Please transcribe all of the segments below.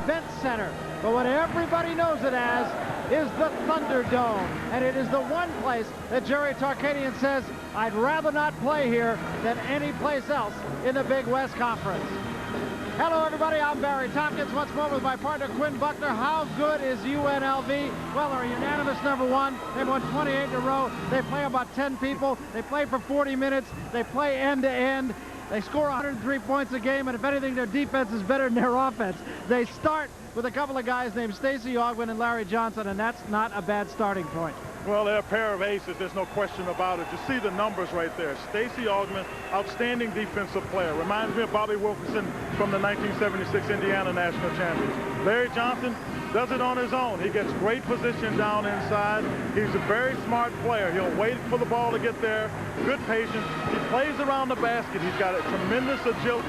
event center. But what everybody knows it as is the Thunderdome. And it is the one place that Jerry Tarkanian says, I'd rather not play here than any place else in the Big West Conference. Hello, everybody. I'm Barry Tompkins once more with my partner, Quinn Buckner. How good is UNLV? Well, they're unanimous #1. They've won 28 in a row. They play about 10 people. They play for 40 minutes. They play end-to-end. They score 103 points a game, and if anything, their defense is better than their offense. They start with a couple of guys named Stacey Augmon and Larry Johnson, and that's not a bad starting point. Well, they're a pair of aces. There's no question about it. You see the numbers right there. Stacey Augmon, outstanding defensive player. Reminds me of Bobby Wilkerson from the 1976 Indiana National Champions. Larry Johnson does it on his own. He gets great position down inside. He's a very smart player. He'll wait for the ball to get there. Good patience. He plays around the basket. He's got a tremendous agility.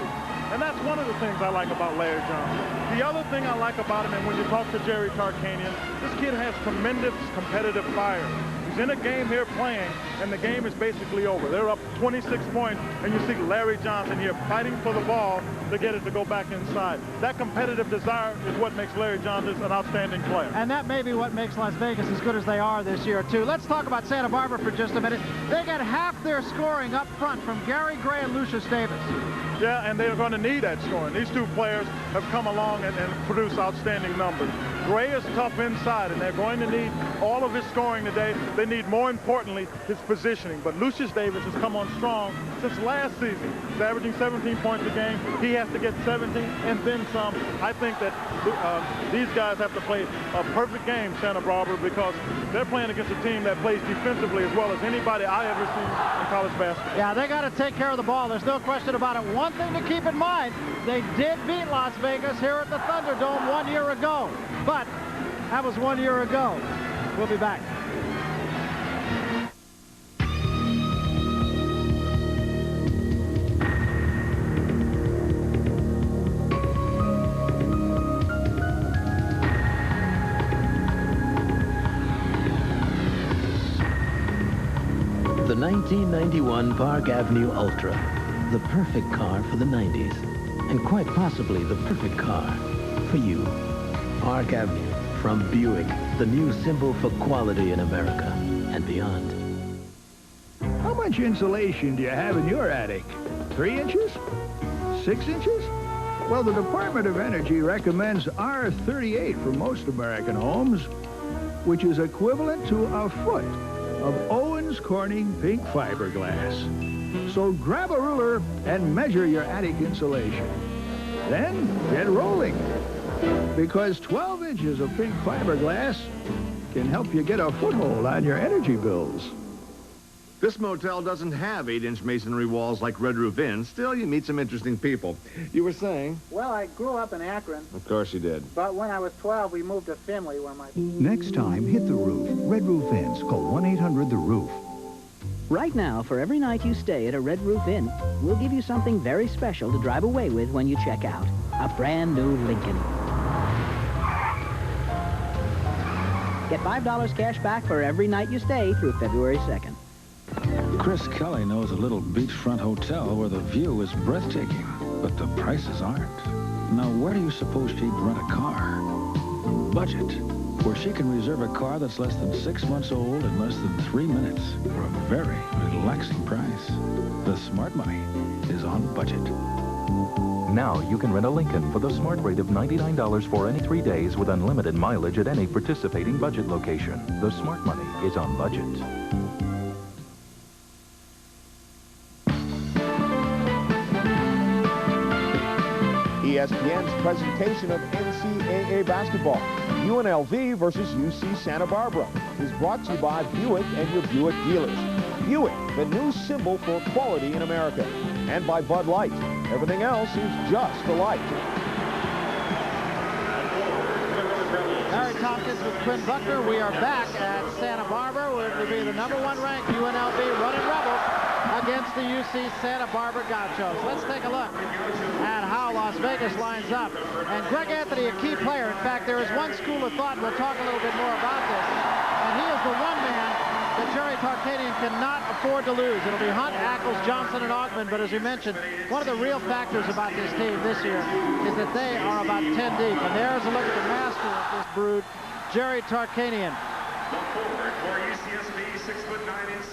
And that's one of the things I like about Larry Johnson. The other thing I like about him, and when you talk to Jerry Tarkanian, this kid has tremendous competitive fire. He's in a game here playing, and the game is basically over. They're up 26 points, and you see Larry Johnson here fighting for the ball to get it to go back inside. That competitive desire is what makes Larry Johnson an outstanding player. And that may be what makes Las Vegas as good as they are this year, too. Let's talk about Santa Barbara for just a minute. They get half their scoring up front from Gary Gray and Lucius Davis. Yeah, and they're going to need that scoring. These two players have come along and produced outstanding numbers. Gray is tough inside, and they're going to need all of his scoring today. They need, more importantly, his positioning. But Lucius Davis has come on strong since last season. He's averaging 17 points a game. He has to get 17 and then some. I think that these guys have to play a perfect game, Santa Barbara, because they're playing against a team that plays defensively as well as anybody I ever seen in college basketball. Yeah, they got to take care of the ball. There's no question about it. One thing to keep in mind, they did beat Las Vegas here at the Thunderdome 1 year ago. But that was 1 year ago. We'll be back. The 1991 Park Avenue Ultra, the perfect car for the 90s, and quite possibly the perfect car for you. Park Avenue from Buick, the new symbol for quality in America and beyond. How much insulation do you have in your attic? 3 inches? 6 inches? Well, the Department of Energy recommends R38 for most American homes, which is equivalent to a foot of Owens Corning pink fiberglass. So grab a ruler and measure your attic insulation. Then get rolling, because 12 inches of pink fiberglass can help you get a foothold on your energy bills. This motel doesn't have 8-inch masonry walls like Red Roof Inn. Still, you meet some interesting people. You were saying? Well, I grew up in Akron. Of course you did. But when I was 12, we moved to Findlay, where my... Next time, hit the roof. Red Roof Inns. Call 1-800-THE-ROOF. Right now, for every night you stay at a Red Roof Inn, we'll give you something very special to drive away with when you check out. A brand new Lincoln. Get $5 cash back for every night you stay through February 2nd. Chris Kelly knows a little beachfront hotel where the view is breathtaking, but the prices aren't. Now, where do you suppose she'd rent a car? Budget, where she can reserve a car that's less than 6 months old in less than 3 minutes for a very relaxing price. The smart money is on budget. Now you can rent a Lincoln for the smart rate of $99 for any 3 days with unlimited mileage at any participating budget location. The smart money is on budget. ESPN's presentation of NCAA basketball, UNLV versus UC Santa Barbara, is brought to you by Buick and your Buick dealers. Buick, the new symbol for quality in America. And by Bud Light. Everything else is just alike. Barry Tompkins with Quinn Buckner. We are back at Santa Barbara, where it will be the #1 ranked UNLV running Rebels against the UC Santa Barbara Gauchos. Let's take a look at how Las Vegas lines up. And Greg Anthony, a key player. In fact, there is one school of thought, and we'll talk a little bit more about this, and he is the one man that Jerry Tarkanian cannot afford to lose. It'll be Hunt, Ackles, Johnson, and Augmon. But as we mentioned, one of the real factors about this team this year is that they are about 10 deep. And there's a look at the master of this brood, Jerry Tarkanian.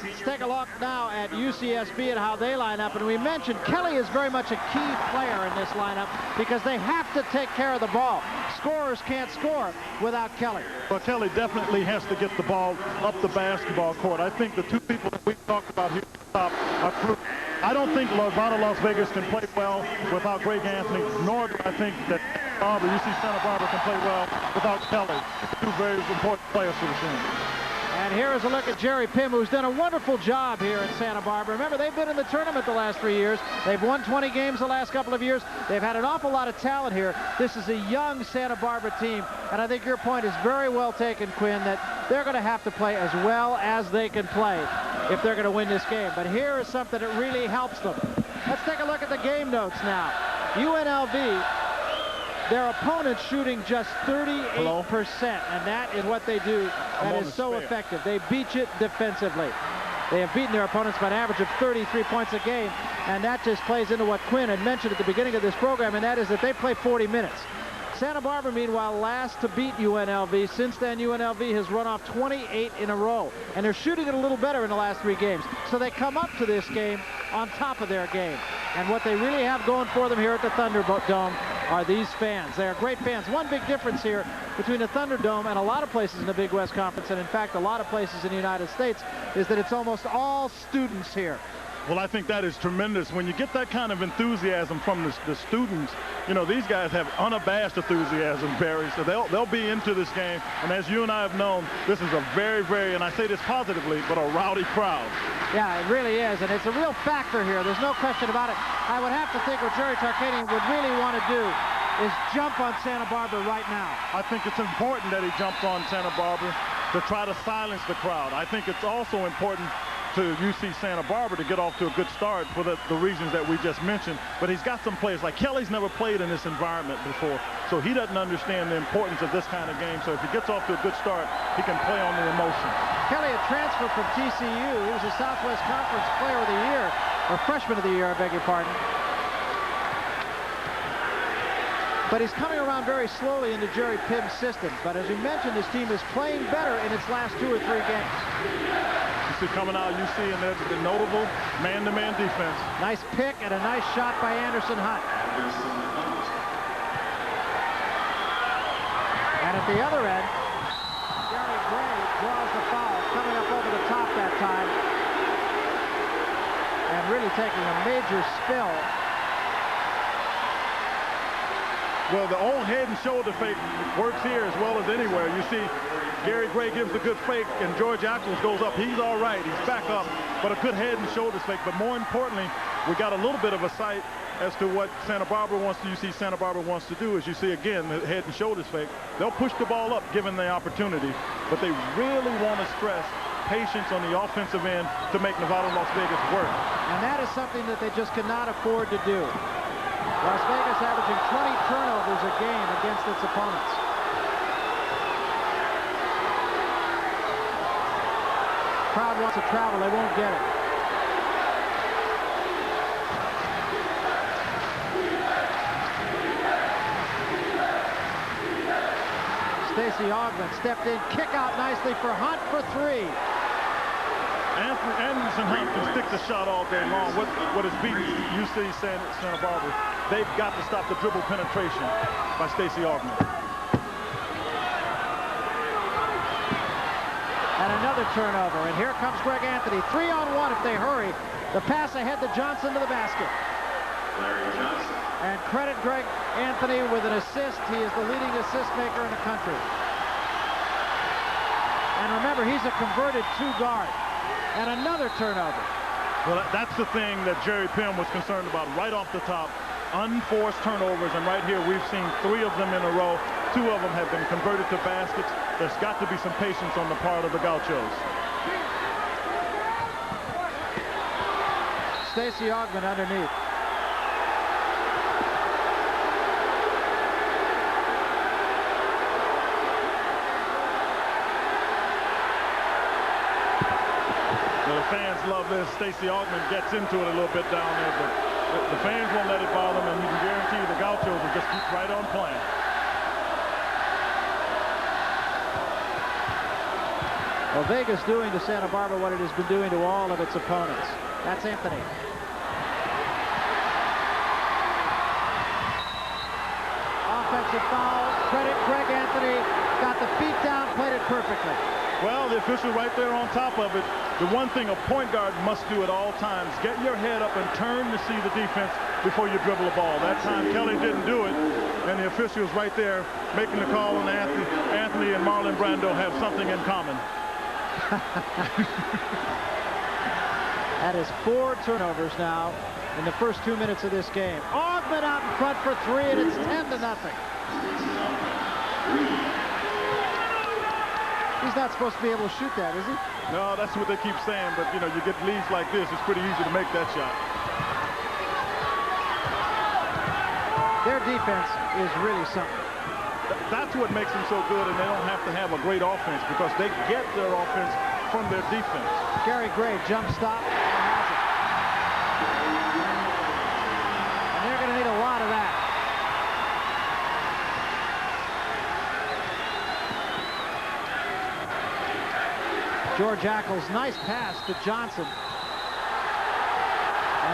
Let's take a look now at UCSB and how they line up. And we mentioned Kelly is very much a key player in this lineup because they have to take care of the ball. Scorers can't score without Kelly. Well, Kelly definitely has to get the ball up the basketball court. I think the two people that we've talked about here at the top are crucial. I don't think Las Vegas can play well without Greg Anthony, nor do I think that UC Santa Barbara can play well without Kelly. Two very important players for the team. And here is a look at Jerry Pym, who's done a wonderful job here at Santa Barbara. Remember, they've been in the tournament the last 3 years. They've won 20 games the last couple of years. They've had an awful lot of talent here. This is a young Santa Barbara team, and I think your point is very well taken, Quinn, that they're going to have to play as well as they can play if they're going to win this game. But here is something that really helps them. Let's take a look at the game notes now. UNLV, their opponents shooting just 38%, and that is what they do. That is so effective. They beat you defensively. They have beaten their opponents by an average of 33 points a game, and that just plays into what Quinn had mentioned at the beginning of this program, and that is that they play 40 minutes. Santa Barbara, meanwhile, last to beat UNLV. Since then, UNLV has run off 28 in a row, and they're shooting it a little better in the last 3 games. So they come up to this game on top of their game. And what they really have going for them here at the Thunderdome are these fans. They are great fans. One big difference here between the Thunderdome and a lot of places in the Big West Conference, and in fact a lot of places in the United States, is that it's almost all students here. Well, I think that is tremendous. When you get that kind of enthusiasm from the students, you know, these guys have unabashed enthusiasm, Barry, so they'll be into this game. And as you and I have known, this is a very, very, and I say this positively, but a rowdy crowd. Yeah, it really is, and it's a real factor here. There's no question about it. I would have to think what Jerry Tarkanian would really want to do is jump on Santa Barbara right now. I think it's important that he jumps on Santa Barbara to try to silence the crowd. I think it's also important to UC Santa Barbara to get off to a good start for the reasons that we just mentioned. But he's got some players, like Kelly's never played in this environment before, so he doesn't understand the importance of this kind of game. So if he gets off to a good start, he can play on the emotion. Kelly, a transfer from TCU. He was a Southwest Conference Player of the Year, or Freshman of the Year, I beg your pardon. But he's coming around very slowly into Jerry Pym's system. But as we mentioned, this team is playing better in its last 2 or 3 games. You see coming out UC, and there's the notable man-to-man defense. Nice pick and a nice shot by Anderson Hunt. And at the other end, Gary Gray draws the foul, coming up over the top that time, and really taking a major spill. Well, the old head and shoulder fake works here as well as anywhere. You see Gary Gray gives a good fake, and George Ackles goes up. He's all right. He's back up, but a good head and shoulders fake. But more importantly, we got a little bit of a sight as to what Santa Barbara wants to. You see Santa Barbara wants to do, as you see again, the head and shoulders fake. They'll push the ball up given the opportunity, but they really want to stress patience on the offensive end to make Nevada Las Vegas work. And that is something that they just cannot afford to do. Las Vegas averaging 20 turnovers a game against its opponents. Crowd wants to travel, they won't get it. Stacey Augmon stepped in, kick out nicely for Hunt for 3. Anderson Hunt can stick the shot all day long. What has beaten UC Santa Barbara, they've got to stop the dribble penetration by Stacey Augmon. And another turnover, and here comes Greg Anthony. 3-on-1 if they hurry. The pass ahead to Johnson to the basket. And credit Greg Anthony with an assist. He is the leading assist maker in the country. And remember, he's a converted 2-guard. And another turnover. Well, that's the thing that Jerry Pym was concerned about right off the top. Unforced turnovers, and right here we've seen 3 of them in a row. 2 of them have been converted to baskets. There's got to be some patience on the part of the Gauchos. Stacey Augmon underneath. of this, Stacey Augmon gets into it a little bit down there, but the fans won't let it bother them, and you can guarantee the Gauchos will just keep right on playing. Well, Vegas doing to Santa Barbara what it has been doing to all of its opponents. That's Anthony. Offensive foul. Credit Greg Anthony. Got the feet down, played it perfectly. Well, the official right there on top of it. The one thing a point guard must do at all times, get your head up and turn to see the defense before you dribble the ball. That time Kelly didn't do it, and the official's right there making the call, and Anthony and Marlon Brando have something in common. That is 4 turnovers now in the first 2 minutes of this game. Augmon out in front for 3, and it's 10-0. He's not supposed to be able to shoot that, is he? No, that's what they keep saying, but you know, you get leads like this, it's pretty easy to make that shot. Their defense is really something. That's what makes them so good, and they don't have to have a great offense because they get their offense from their defense. Gary Gray jump stop and has it. And they're going to need a lot of that. George Ackles, nice pass to Johnson. And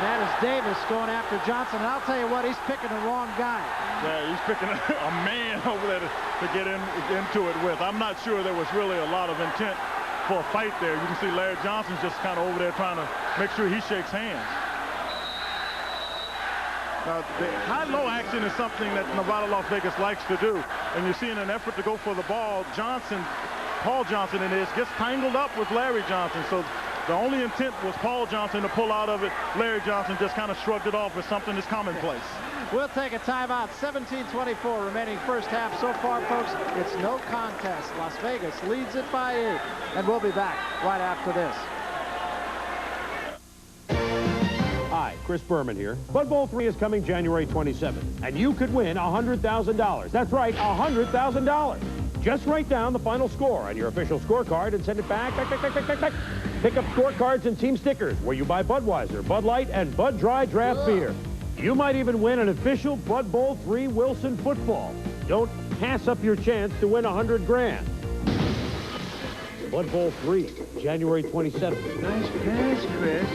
that is Davis going after Johnson. And I'll tell you what, he's picking the wrong guy. Yeah, he's picking a man over there to get into it with. I'm not sure there was really a lot of intent for a fight there. You can see Larry Johnson's just kind of over there trying to make sure he shakes hands. Now, the high-low action is something that Nevada, Las Vegas likes to do. And you see in an effort to go for the ball, Paul Johnson gets tangled up with Larry Johnson. So the only intent was Paul Johnson to pull out of it. Larry Johnson just kind of shrugged it off as something that's commonplace. We'll take a timeout. 17:24 remaining first half. So far, folks, it's no contest. Las Vegas leads it by 8. And we'll be back right after this. Hi, Chris Berman here. Bud Bowl 3 is coming January 27th, and you could win $100,000. That's right, $100,000. Just write down the final score on your official scorecard and send it back. Pick up scorecards and team stickers where you buy Budweiser, Bud Light, and Bud Dry Draft Beer. You might even win an official Bud Bowl 3 Wilson football. Don't pass up your chance to win $100 grand. Bud Bowl 3, January 27th. Nice pass, Chris.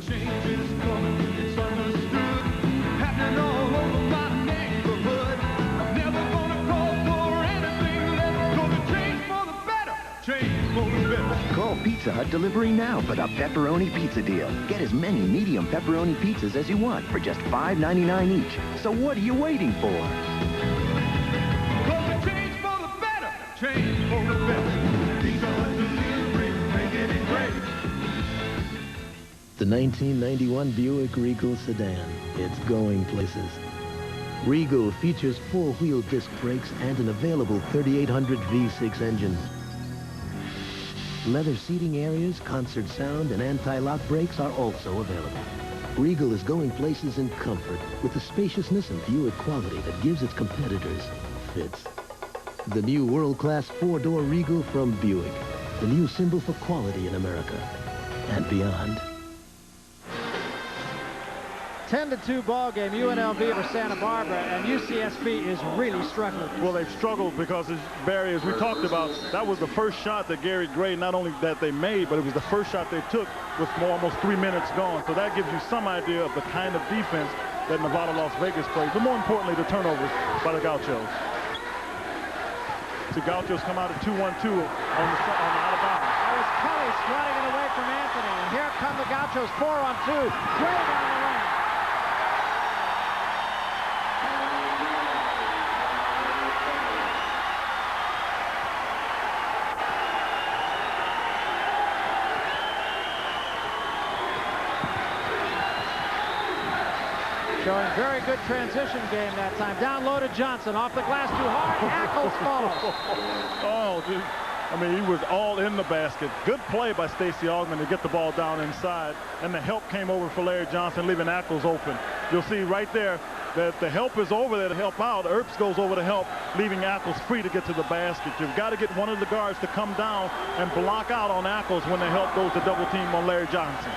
Change is coming, it's understood. Happening all over my neighborhood. I'm never gonna call for anything less. Gonna change for the better. Change for the better. Call Pizza Hut Delivery now for the pepperoni pizza deal. Get as many medium pepperoni pizzas as you want for just $5.99 each. So what are you waiting for? Gonna change for the better. Change for the better. Pizza Hut Delivery, making it great. The 1991 Buick Regal sedan. It's going places. Regal features 4-wheel disc brakes and an available 3800 V6 engine. Leather seating areas, concert sound, and anti-lock brakes are also available. Regal is going places in comfort with the spaciousness and Buick quality that gives its competitors fits. The new world-class 4-door Regal from Buick, the new symbol for quality in America and beyond. 10-2 ball game. UNLV over Santa Barbara, and UCSB is really struggling. Well, they've struggled because, Barry, as we talked about, that was the first shot that Gary Gray, not only that they made, but it was the first shot they took with almost 3 minutes gone. So that gives you some idea of the kind of defense that Nevada, Las Vegas plays, but more importantly, the turnovers by the Gauchos. The Gauchos come out at 2-1-2 on the out of bounds. That was Kelly swatting it away from Anthony, and here come the Gauchos 4-on-2. Gray down the lane. Showing very good transition game that time. Down low to Johnson. Off the glass too hard. Ackles falls. Oh, dude. I mean, he was all in the basket. Good play by Stacey Augmon to get the ball down inside. And the help came over for Larry Johnson, leaving Ackles open. You'll see right there, The help is over there to help out. Earps goes over to help, leaving ACKLES free to get to the basket. You've got to get one of the guards to come down and block out on ACKLES when the help goes to double team on Larry Johnson.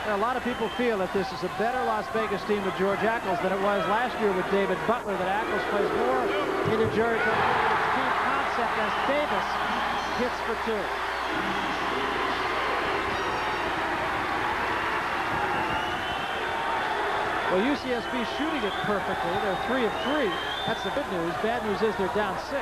A lot of people feel that this is a better Las Vegas team with George ACKLES than it was last year with David Butler, that ACKLES plays more into Jerry Tarkanian's team concept as Davis hits for two. Well, UCSB shooting it perfectly. They're 3 of 3. That's the good news. Bad news is they're down 6.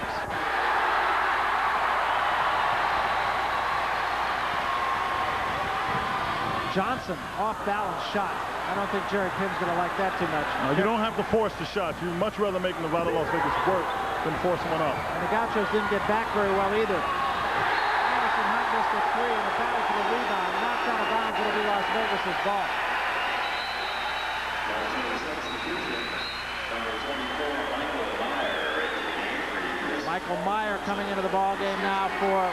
Johnson, off-balance shot. I don't think Jerry Pim's going to like that too much. No, you don't have to force the shot. You'd much rather make Nevada Las Vegas work than force one up. And the Gauchos didn't get back very well either. Anderson Hunt missed a 3 and a battle for the rebound. Knocked out of bounds. It'll be Las Vegas' ball. Michael Meyer coming into the ball game now for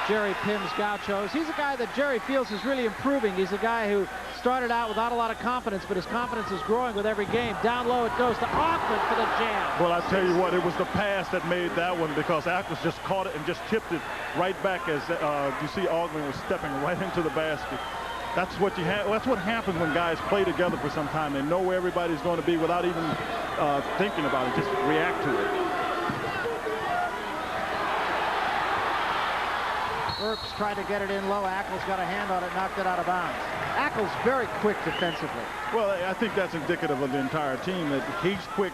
Jerry Pim's Gauchos. He's a guy that Jerry feels is really improving. He's a guy who started out without a lot of confidence, but his confidence is growing with every game. Down low it goes to AUGMON for the jam. Well, I tell you what, it was the pass that made that one, because ACKLES just caught it and just tipped it right back as you see AUGMON was stepping right into the basket. That's what you have. That's what happens when guys play together for some time. They know where everybody's going to be without even thinking about it. Just react to it. Earps tried to get it in low. ACKLES got a hand on it, knocked it out of bounds. ACKLES very quick defensively. Well, I think that's indicative of the entire team, that he's quick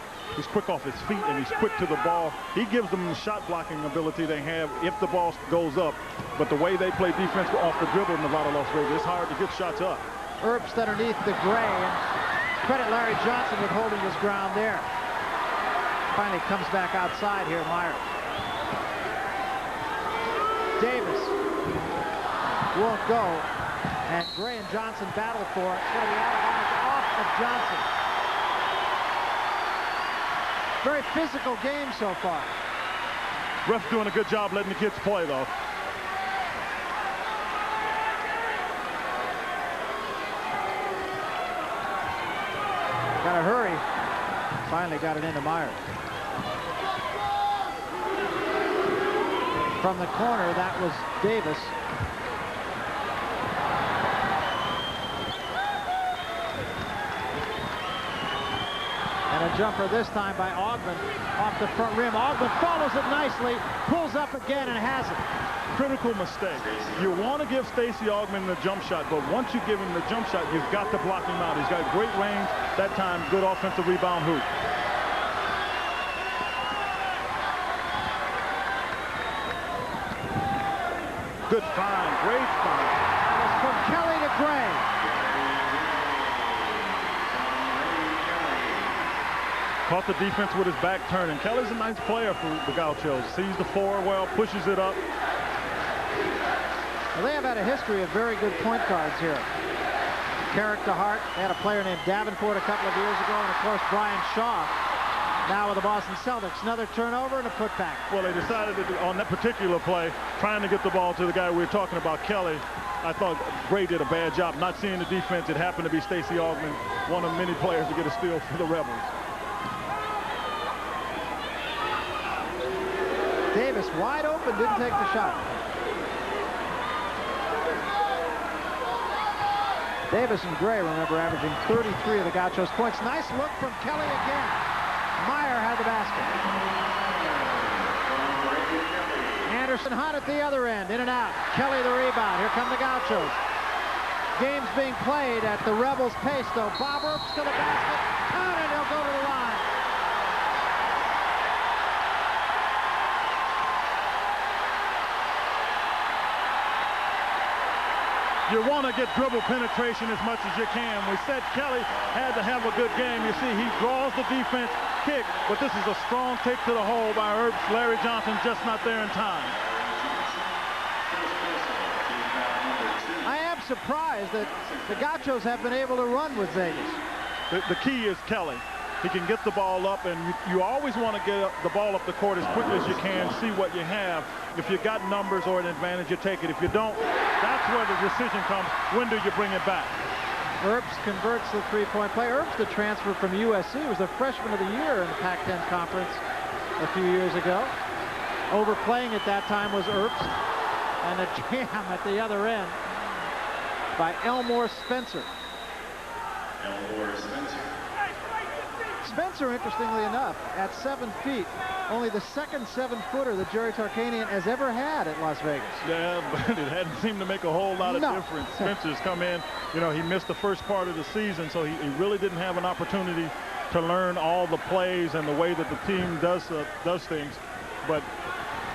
off his feet, and he's quick to the ball. He gives them the shot blocking ability they have if the ball goes up. But the way they play defense off the dribble in Nevada Las Vegas, it's hard to get shots up. Earps underneath the gray, and credit Larry Johnson with holding his ground there. Finally comes back outside here, Meyer. Davis won't go, and Gray and Johnson battle for it. It's going to be out of bounds off of Johnson. Very physical game so far. Ref's doing a good job letting the kids play, though. Got to hurry. Finally got it into Meyer. From the corner, that was Davis. And a jumper this time by AUGMON off the front rim. AUGMON follows it nicely, pulls up again, and has it. Critical mistake. You want to give Stacey AUGMON the jump shot, but once you give him the jump shot, you've got to block him out. He's got great range. That time, good offensive rebound hoop. Good find, great find. That was from Kelly to Gray. Caught the defense with his back turning. Kelly's a nice player for the Gauchos. Sees the floor well, pushes it up. Well, they have had a history of very good point guards here. Carrick to Hart. They had a player named Davenport a couple of years ago, and of course Brian Shaw. Now with the Boston Celtics, another turnover and a putback. Well, they decided to, on that particular play, trying to get the ball to the guy we were talking about, Kelly. I thought Gray did a bad job not seeing the defense. It happened to be Stacey AUGMON, one of many players to get a steal for the Rebels. Davis wide open, didn't take the shot. Davis and Gray, remember, averaging 33 of the Gauchos' points. Nice look from Kelly again. Meyer had the basket. Anderson Hunt at the other end, in and out. Kelly the rebound. Here come the Gauchos. Game's being played at the Rebels' pace, though. Bob Earps to the basket. Counted, he'll go to the line. You want to get dribble penetration as much as you can. We said Kelly had to have a good game. You see, he draws the defense, kick, but this is a strong take to the hole by Earps. Larry Johnson just not there in time. I am surprised that the Gauchos have been able to run with Vegas. The key is Kelly. He can get the ball up, and you always want to get the ball up the court as quickly as you can, see what you have. If you got numbers or an advantage, you take it. If you don't, that's where the decision comes. When do you bring it back? Earps converts the three-point play. Earps, the transfer from USC, was the freshman of the year in the Pac-10 conference a few years ago. Overplaying at that time was Earps, and a jam at the other end by Elmore Spencer. Spencer, interestingly enough, at 7 feet, only the second 7-footer that Jerry Tarkanian has ever had at Las Vegas. Yeah, but it hadn't seemed to make a whole lot of difference. Spencer's come in, you know, he missed the first part of the season, so he really didn't have an opportunity to learn all the plays and the way that the team does things. But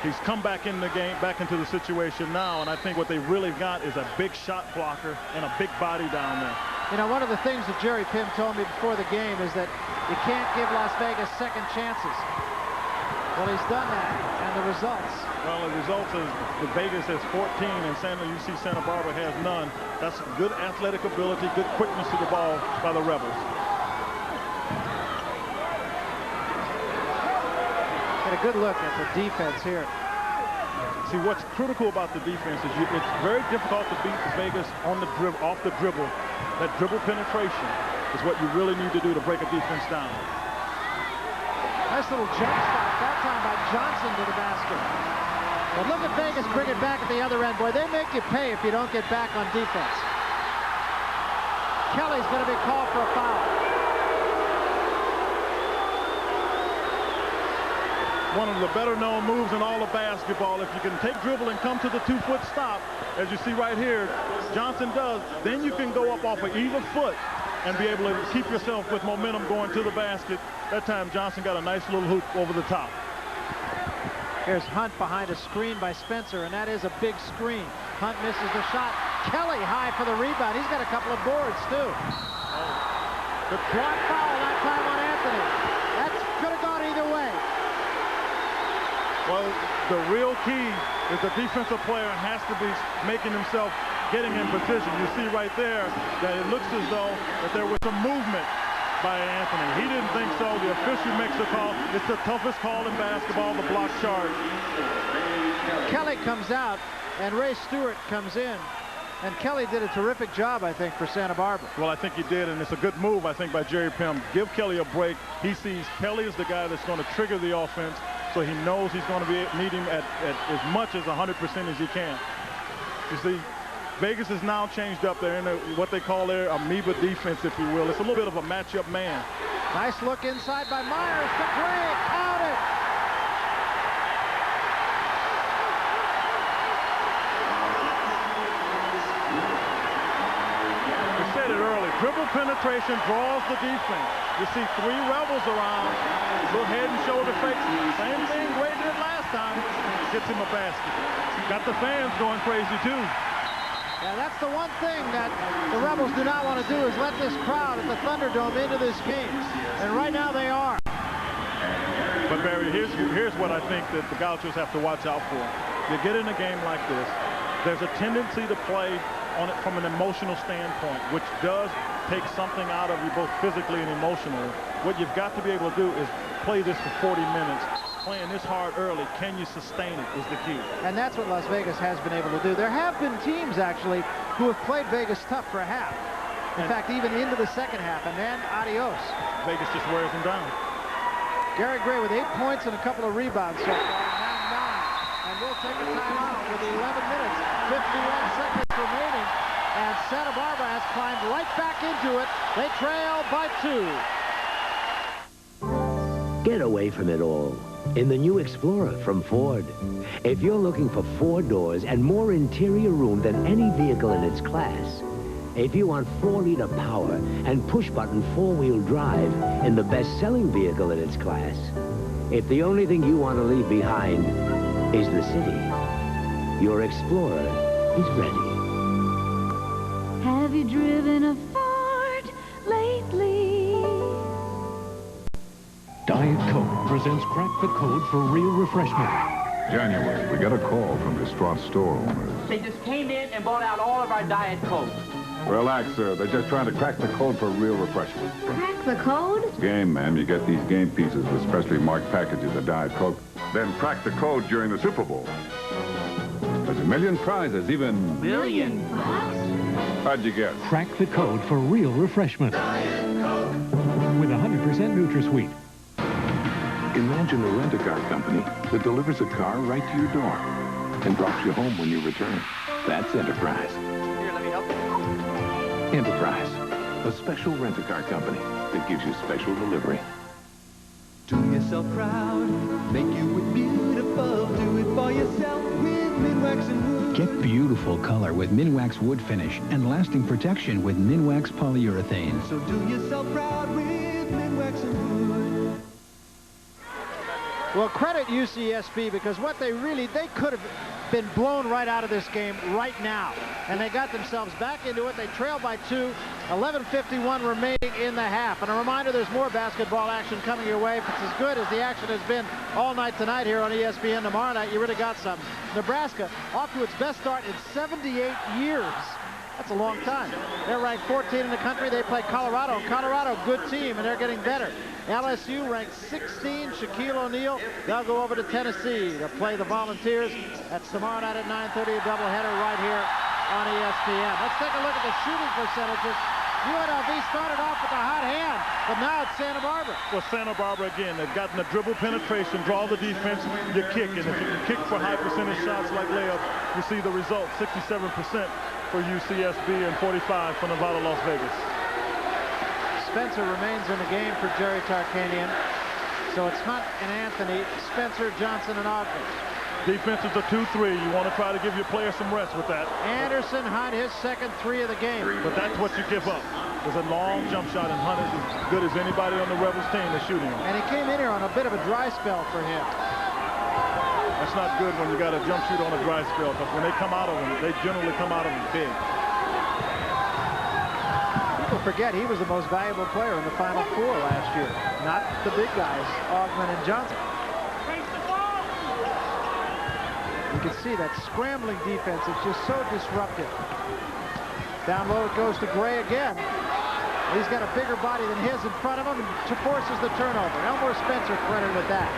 he's come back in the game, back into the situation now, and I think what they really got is a big shot blocker and a big body down there. You know, one of the things that Jerry Pym told me before the game is that you can't give Las Vegas second chances. Well, he's done that, and the results. Well, the results is the Vegas has 14, and UC Santa Barbara has none. That's good athletic ability, good quickness to the ball by the Rebels. Get a good look at the defense here. See, what's critical about the defense is it's very difficult to beat the Vegas on the off the dribble. That dribble penetration is what you really need to do to break a defense down. Nice little jump stop, that time by Johnson to the basket. But look at Vegas bring it back at the other end. Boy, they make you pay if you don't get back on defense. Kelly's going to be called for a foul. One of the better known moves in all of basketball. If you can take dribble and come to the 2-foot stop, as you see right here, Johnson does, then you can go up off of either foot and be able to keep yourself with momentum going to the basket. That time Johnson got a nice little hoop over the top. Here's Hunt behind a screen by Spencer, and that is a big screen. Hunt misses the shot. Kelly high for the rebound. He's got a couple of boards too. The block foul that time on Anthony. That could have gone either way. Well, the real key is the defensive player has to be making himself getting in position. You see right there that it looks as though that there was some movement by Anthony. He didn't think so. The official makes the call. It's the toughest call in basketball, the block charge. Kelly comes out, and Ray Stewart comes in. And Kelly did a terrific job, I think, for Santa Barbara. Well, I think he did, and it's a good move, I think, by Jerry Pym. Give Kelly a break. He sees Kelly as the guy that's going to trigger the offense, so he knows he's going to need him at as much as 100% as he can. You see, Vegas has now changed up there in what they call their amoeba defense, if you will. It's a little bit of a matchup man. Nice look inside by Myers. The three, count it. We said it early. Dribble penetration draws the defense. You see 3 Rebels around. Little head and shoulder fakes. Same thing Gray did last time. Gets him a basket. Got the fans going crazy too. Yeah, that's the one thing that the Rebels do not want to do is let this crowd at the Thunderdome into this game. And right now they are. But Barry, here's what I think that the Gauchos have to watch out for. You get in a game like this, there's a tendency to play on it from an emotional standpoint, which does take something out of you both physically and emotionally. What you've got to be able to do is play this for 40 minutes. Playing this hard early, can you sustain it is the key. And that's what Las Vegas has been able to do. There have been teams, actually, who have played Vegas tough for a half. In fact, even into the second half, and then adios. Vegas just wears them down. Gary Gray with 8 points and a couple of rebounds so far, now 9. And we'll take a timeout with 11 minutes, 51 seconds remaining. And Santa Barbara has climbed right back into it. They trail by 2. Get away from it all in the new Explorer from Ford. If you're looking for 4 doors and more interior room than any vehicle in its class, if you want 4-liter power and push-button 4-wheel drive in the best-selling vehicle in its class, if the only thing you want to leave behind is the city, your Explorer is ready. Have you driven a Ford lately? Diet Coke presents Crack the Code for Real Refreshment. January, we got a call from distraught store owners. They just came in and bought out all of our Diet Coke. Relax, sir. They're just trying to crack the code for real refreshment. Crack the code? Game, ma'am. You get these game pieces with specially marked packages of Diet Coke. Then crack the code during the Super Bowl. There's a million prizes, even... $1 million? How'd you guess? Crack the code for real refreshment. With 100% NutraSweet. Imagine a rent-a-car company that delivers a car right to your door and drops you home when you return. That's Enterprise. Here, let me help you. Enterprise, a special rent-a-car company that gives you special delivery. Do yourself proud, make you look beautiful, do it for yourself with Minwax and Wood. Get beautiful color with Minwax Wood Finish and lasting protection with Minwax Polyurethane. So do yourself proud with Minwax and Wood. Well, credit UCSB because what they could have been blown right out of this game right now. And they got themselves back into it. They trail by 2, 11:51 remaining in the half. And a reminder, there's more basketball action coming your way. If it's as good as the action has been all night tonight here on ESPN, tomorrow night, you really got some. Nebraska off to its best start in 78 years. That's a long time. They're ranked 14 in the country. They play Colorado. Colorado, good team, and they're getting better. LSU ranked 16. Shaquille O'Neal. They'll go over to Tennessee to play the Volunteers. That's tomorrow night at 9:30, a doubleheader right here on ESPN. Let's take a look at the shooting percentages. UNLV started off with a hot hand, but now it's Santa Barbara. Well, Santa Barbara again, they've gotten the dribble penetration, draw the defense, you kick. And if you can kick for high percentage shots like layups, you see the result, 67% for UCSB and 45 for Nevada, Las Vegas. Spencer remains in the game for Jerry Tarkanian. So it's Hunt and Anthony, Spencer, Johnson, and Ogden. Defense is a 2-3. You want to try to give your players some rest with that. Anderson, Hunt, his second 3 of the game. But that's what you give up. There's a long jump shot, and Hunt is as good as anybody on the Rebels team that's shooting him. And he came in here on a bit of a dry spell for him. That's not good when you got a jump shoot on a dry spell, because when they come out of them, they generally come out of them big. People forget he was the most valuable player in the Final Four last year. Not the big guys, Augmon and Johnson. You can see that scrambling defense is just so disruptive. Down low it goes to Gray again. He's got a bigger body than his in front of him and forces the turnover. Elmore Spencer credited with that.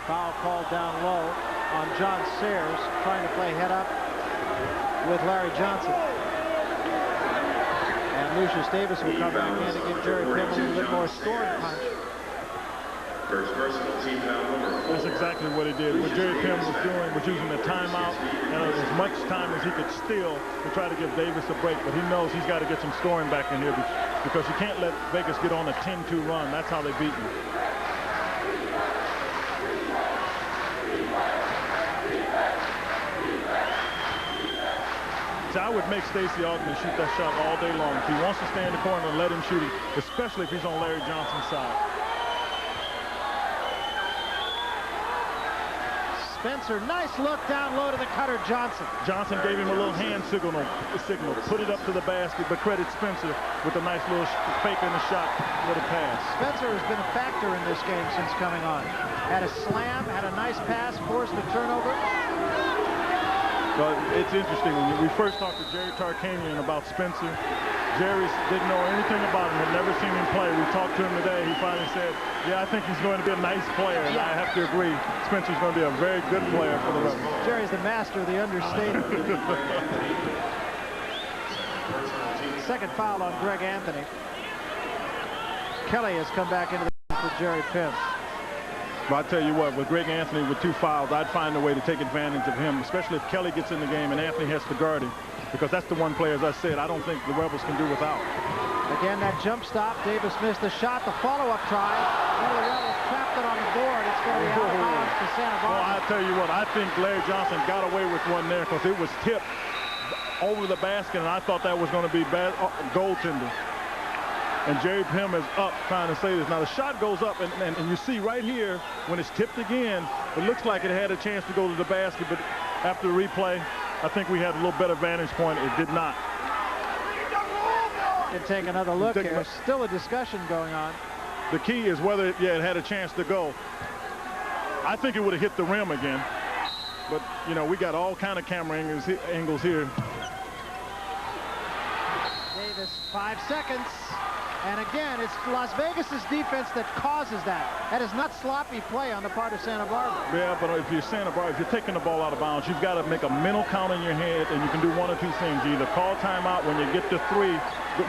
Foul called down low on John Sayers, trying to play head up with Larry Johnson. And Lucius Davis will come back in to give Jerry Pym a little bit more scoring punch. That's exactly what he did. What Jerry Pym was doing was using the timeout and as much time as he could steal to try to give Davis a break. But he knows he's got to get some scoring back in here because you can't let Vegas get on a 10-2 run. That's how they beat you. So I would make Stacey Augmon shoot that shot all day long. If he wants to stay in the corner, let him shoot it, especially if he's on Larry Johnson's side. Spencer, nice look down low to the cutter, Johnson. Johnson gave him a little hand signal, put it up to the basket, but credit Spencer with a nice little fake in the shot, little pass. Spencer has been a factor in this game since coming on. Had a slam, had a nice pass, forced a turnover. But it's interesting, when we first talked to Jerry Tarkanian about Spencer, Jerry didn't know anything about him, had never seen him play. We talked to him today. He finally said, yeah, I think he's going to be a nice player. And I have to agree, Spencer's going to be a very good player for the Rebels. Jerry's the master of the understatement. Second foul on Greg Anthony. Kelly has come back into the game for Jerry Pym. But I tell you what, with Greg Anthony with 2 fouls, I'd find a way to take advantage of him, especially if Kelly gets in the game and Anthony has to guard him, because that's the one player, as I said, I don't think the Rebels can do without. Again, that jump stop. Davis missed the shot. The follow-up try. One of the Rebels trapped it on the board. It's going to be out of bounds to Santa Barbara. Well, I tell you what, I think Larry Johnson got away with one there because it was tipped over the basket, and I thought that was going to be bad goaltender. And Jerry Pym is up trying to say this. Now the shot goes up, and you see right here, when it's tipped again, it looks like it had a chance to go to the basket, but after the replay, I think we had a little better vantage point. It did not. And take another look here. There's still a discussion going on. The key is whether it had a chance to go. I think it would have hit the rim again. But, you know, we got all kind of camera angles here. Davis, 5 seconds. And again, it's Las Vegas's defense that causes that. That is not sloppy play on the part of Santa Barbara. Yeah, but if you're Santa Barbara, if you're taking the ball out of bounds, you've got to make a mental count in your head, and you can do one or two things. You either call timeout when you get to 3,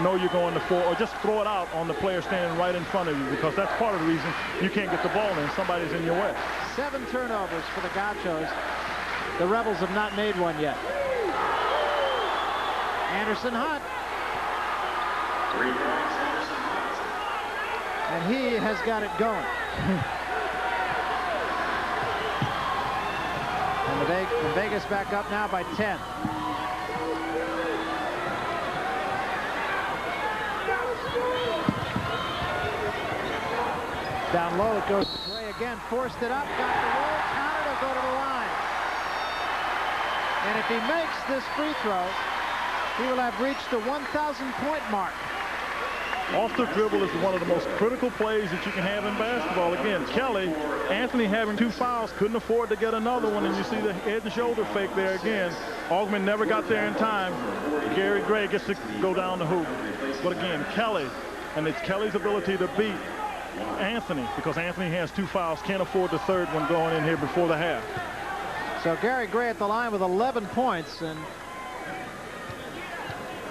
know you're going to 4, or just throw it out on the player standing right in front of you, because that's part of the reason you can't get the ball in. Somebody's in your way. 7 turnovers for the Gauchos. The Rebels have not made one yet. Anderson Hunt. And he has got it going. And Vegas back up now by 10. Down low it goes to Gray again, forced it up, got the roll, counted, will go to the line. And if he makes this free throw, he will have reached the 1,000-point mark. Off the dribble is one of the most critical plays that you can have in basketball. Again, Anthony having 2 fouls, couldn't afford to get another one, and you see the head and shoulder fake there again. AUGMON never got there in time. Gary Gray gets to go down the hoop. But again, Kelly, and it's Kelly's ability to beat Anthony, because Anthony has 2 fouls, can't afford the third one going in here before the half. So Gary Gray at the line with 11 points, and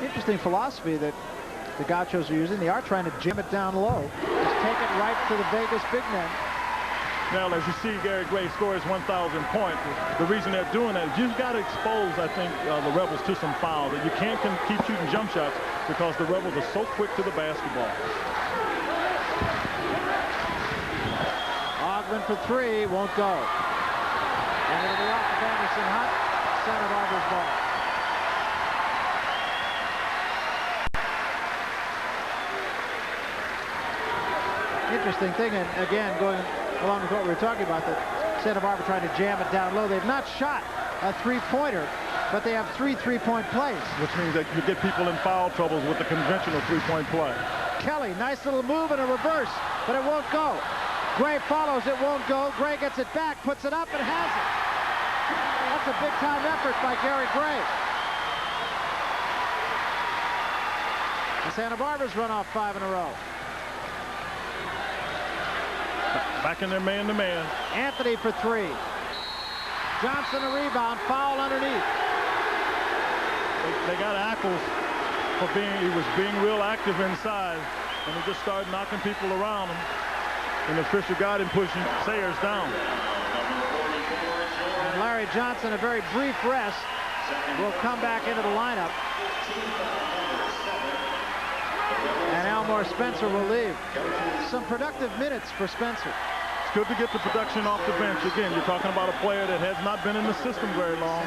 interesting philosophy that the Gauchos are using. They are trying to jam it down low. Just take it right to the Vegas big men. Now, as you see, Gary Gray scores 1,000 points. The reason they're doing that is you've got to expose, I think, the Rebels to some fouls. You can't keep shooting jump shots because the Rebels are so quick to the basketball. AUGMON for 3, won't go. And it'll be off of Anderson Hunt. Santa Barbara's ball. Interesting thing, and again, going along with what we were talking about, that Santa Barbara trying to jam it down low. They've not shot a 3-pointer, but they have 3 3-point plays. Which means that you get people in foul troubles with the conventional 3-point play. Kelly, nice little move and a reverse, but it won't go. Gray follows, it won't go. Gray gets it back, puts it up, and has it. That's a big-time effort by Gary Gray. And Santa Barbara's run off 5 in a row. Back in there man-to-man. Anthony for 3. Johnson a rebound, foul underneath. They got ACKLES for he was being real active inside, and he just started knocking people around him. And the official got him pushing Sayers down. And Larry Johnson, a very brief rest, will come back into the lineup. And Elmore Spencer will leave. Some productive minutes for Spencer. It's good to get the production off the bench. Again, you're talking about a player that has not been in the system very long.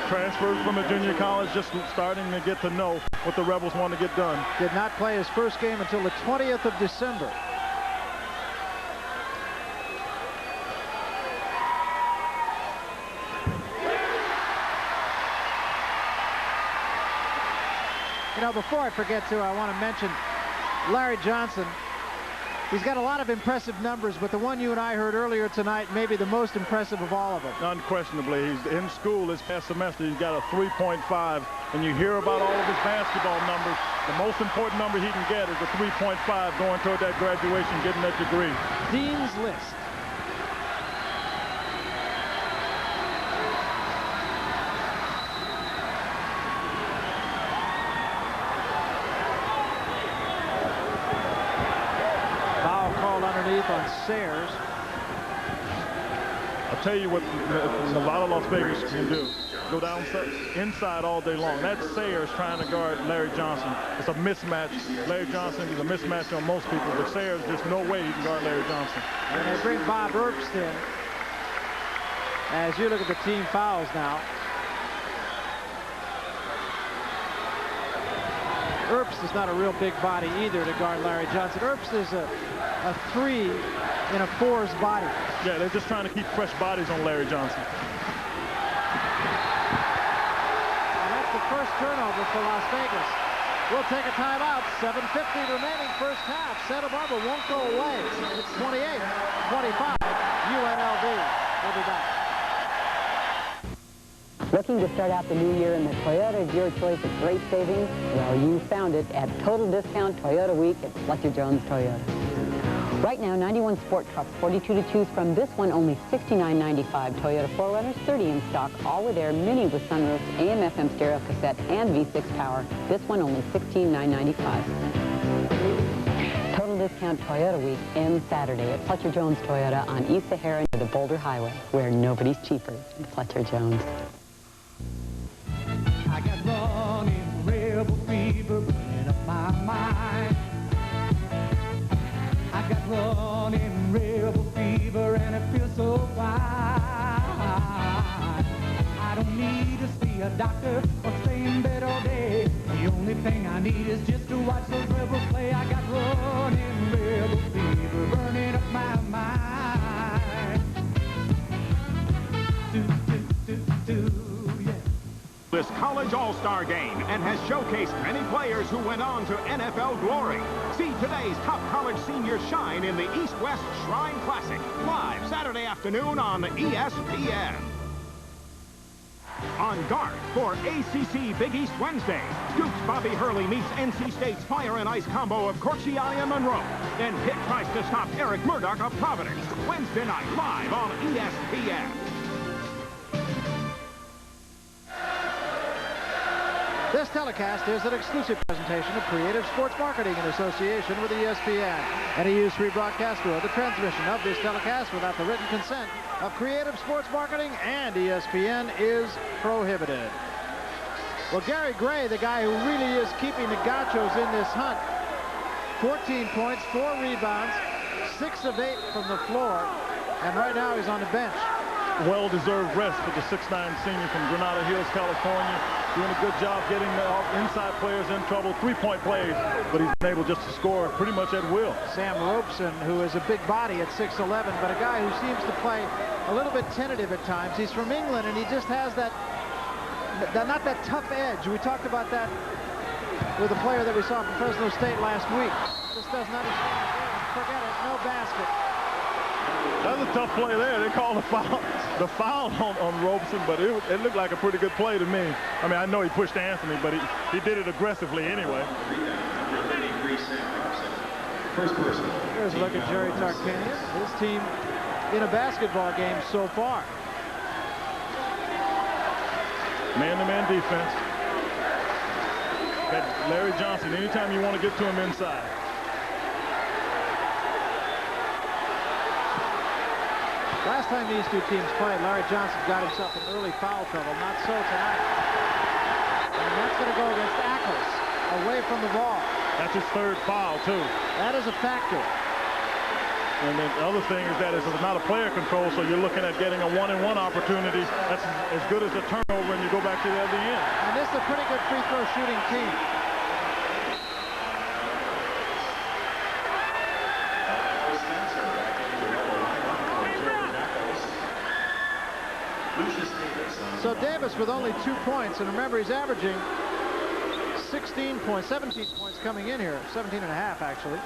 Transferred from a junior college, just starting to get to know what the Rebels want to get done. Did not play his first game until the 20th of December. You know, before I forget to, I want to mention Larry Johnson. He's got a lot of impressive numbers, but the one you and I heard earlier tonight may be the most impressive of all of them. Unquestionably. He's in school this past semester. He's got a 3.5, and you hear about all of his basketball numbers. The most important number he can get is a 3.5 going toward that graduation, getting that degree. Dean's List. On Sayers. I'll tell you what a lot of Las Vegas can do. Go down inside all day long. That's Sayers trying to guard Larry Johnson. It's a mismatch. Larry Johnson is a mismatch on most people, but Sayers, there's no way he can guard Larry Johnson. And they bring Bob Erbst in. As you look at the team fouls now. Erbst is not a real big body either to guard Larry Johnson. Erbst is a 3 in a 4's body. Yeah, they're just trying to keep fresh bodies on Larry Johnson. And that's the first turnover for Las Vegas. We'll take a timeout. 7:50 remaining first half. Santa Barbara won't go away. It's 28-25. UNLV. We'll be back. Looking to start out the new year in the Toyota of your choice at great savings? Well, you found it at Total Discount Toyota Week at Fletcher Jones Toyota. Right now, 91 sport trucks, 42 to choose from. This one only $69.95. Toyota 4Runners, 30 in stock, all with air, mini with sunroofs, AM/FM stereo, cassette, and V6 power. This one only $16,995. Total Discount Toyota Week ends Saturday at Fletcher Jones Toyota on East Sahara near the Boulder Highway, where nobody's cheaper than Fletcher Jones. I got running rebel fever burning up my mind. I got running rebel fever and it feels so fine. I don't need to see a doctor or stay in bed all day. The only thing I need is just to watch those rebels play. I got running rebel fever burning up my mind. Do, do, do, do. This college all-star game and has showcased many players who went on to NFL glory. See today's top college seniors shine in the East-West Shrine Classic, live Saturday afternoon on ESPN. On guard for ACC Big East Wednesday, Duke's Bobby Hurley meets NC State's Fire and Ice combo of Corchiani and Monroe. Then Pitt tries to stop Eric Murdoch of Providence. Wednesday night, live on ESPN. This telecast is an exclusive presentation of Creative Sports Marketing in association with ESPN. Any use, rebroadcast, or the transmission of this telecast without the written consent of Creative Sports Marketing and ESPN is prohibited. Well, Gary Gray, the guy who really is keeping the Gauchos in this hunt, 14 points, 4 rebounds, 6 of 8 from the floor, and right now he's on the bench. Well-deserved rest for the 6'9" senior from Granada Hills, California. Doing a good job getting the inside players in trouble. 3-point plays, but he's been able just to score pretty much at will. Sam Robeson, who is a big body at 6'11", but a guy who seems to play a little bit tentative at times. He's from England, and he just has that not that tough edge. We talked about that with a player that we saw from Fresno State last week. Just doesn't understand. Forget it, no basket. That was a tough play there. They called the foul on Robeson, but it looked like a pretty good play to me. I mean, I know he pushed Anthony, but he did it aggressively anyway. First person. Here's a look at Jerry Tarkanian, his team in a basketball game so far. Man-to-man defense. Got Larry Johnson, anytime you want to get to him inside. Last time these two teams played, Larry Johnson got himself in early foul trouble. Not so tonight. And that's going to go against ACKLES, away from the ball. That's his 3rd foul, too. That is a factor. And then the other thing is that it's not a player control, so you're looking at getting a 1-and-1 opportunity. That's as good as a turnover, and you go back to the other end. And this is a pretty good free throw shooting team. So Davis with only 2 points, and remember he's averaging 16 points, 17 points coming in here, 17 and a half actually.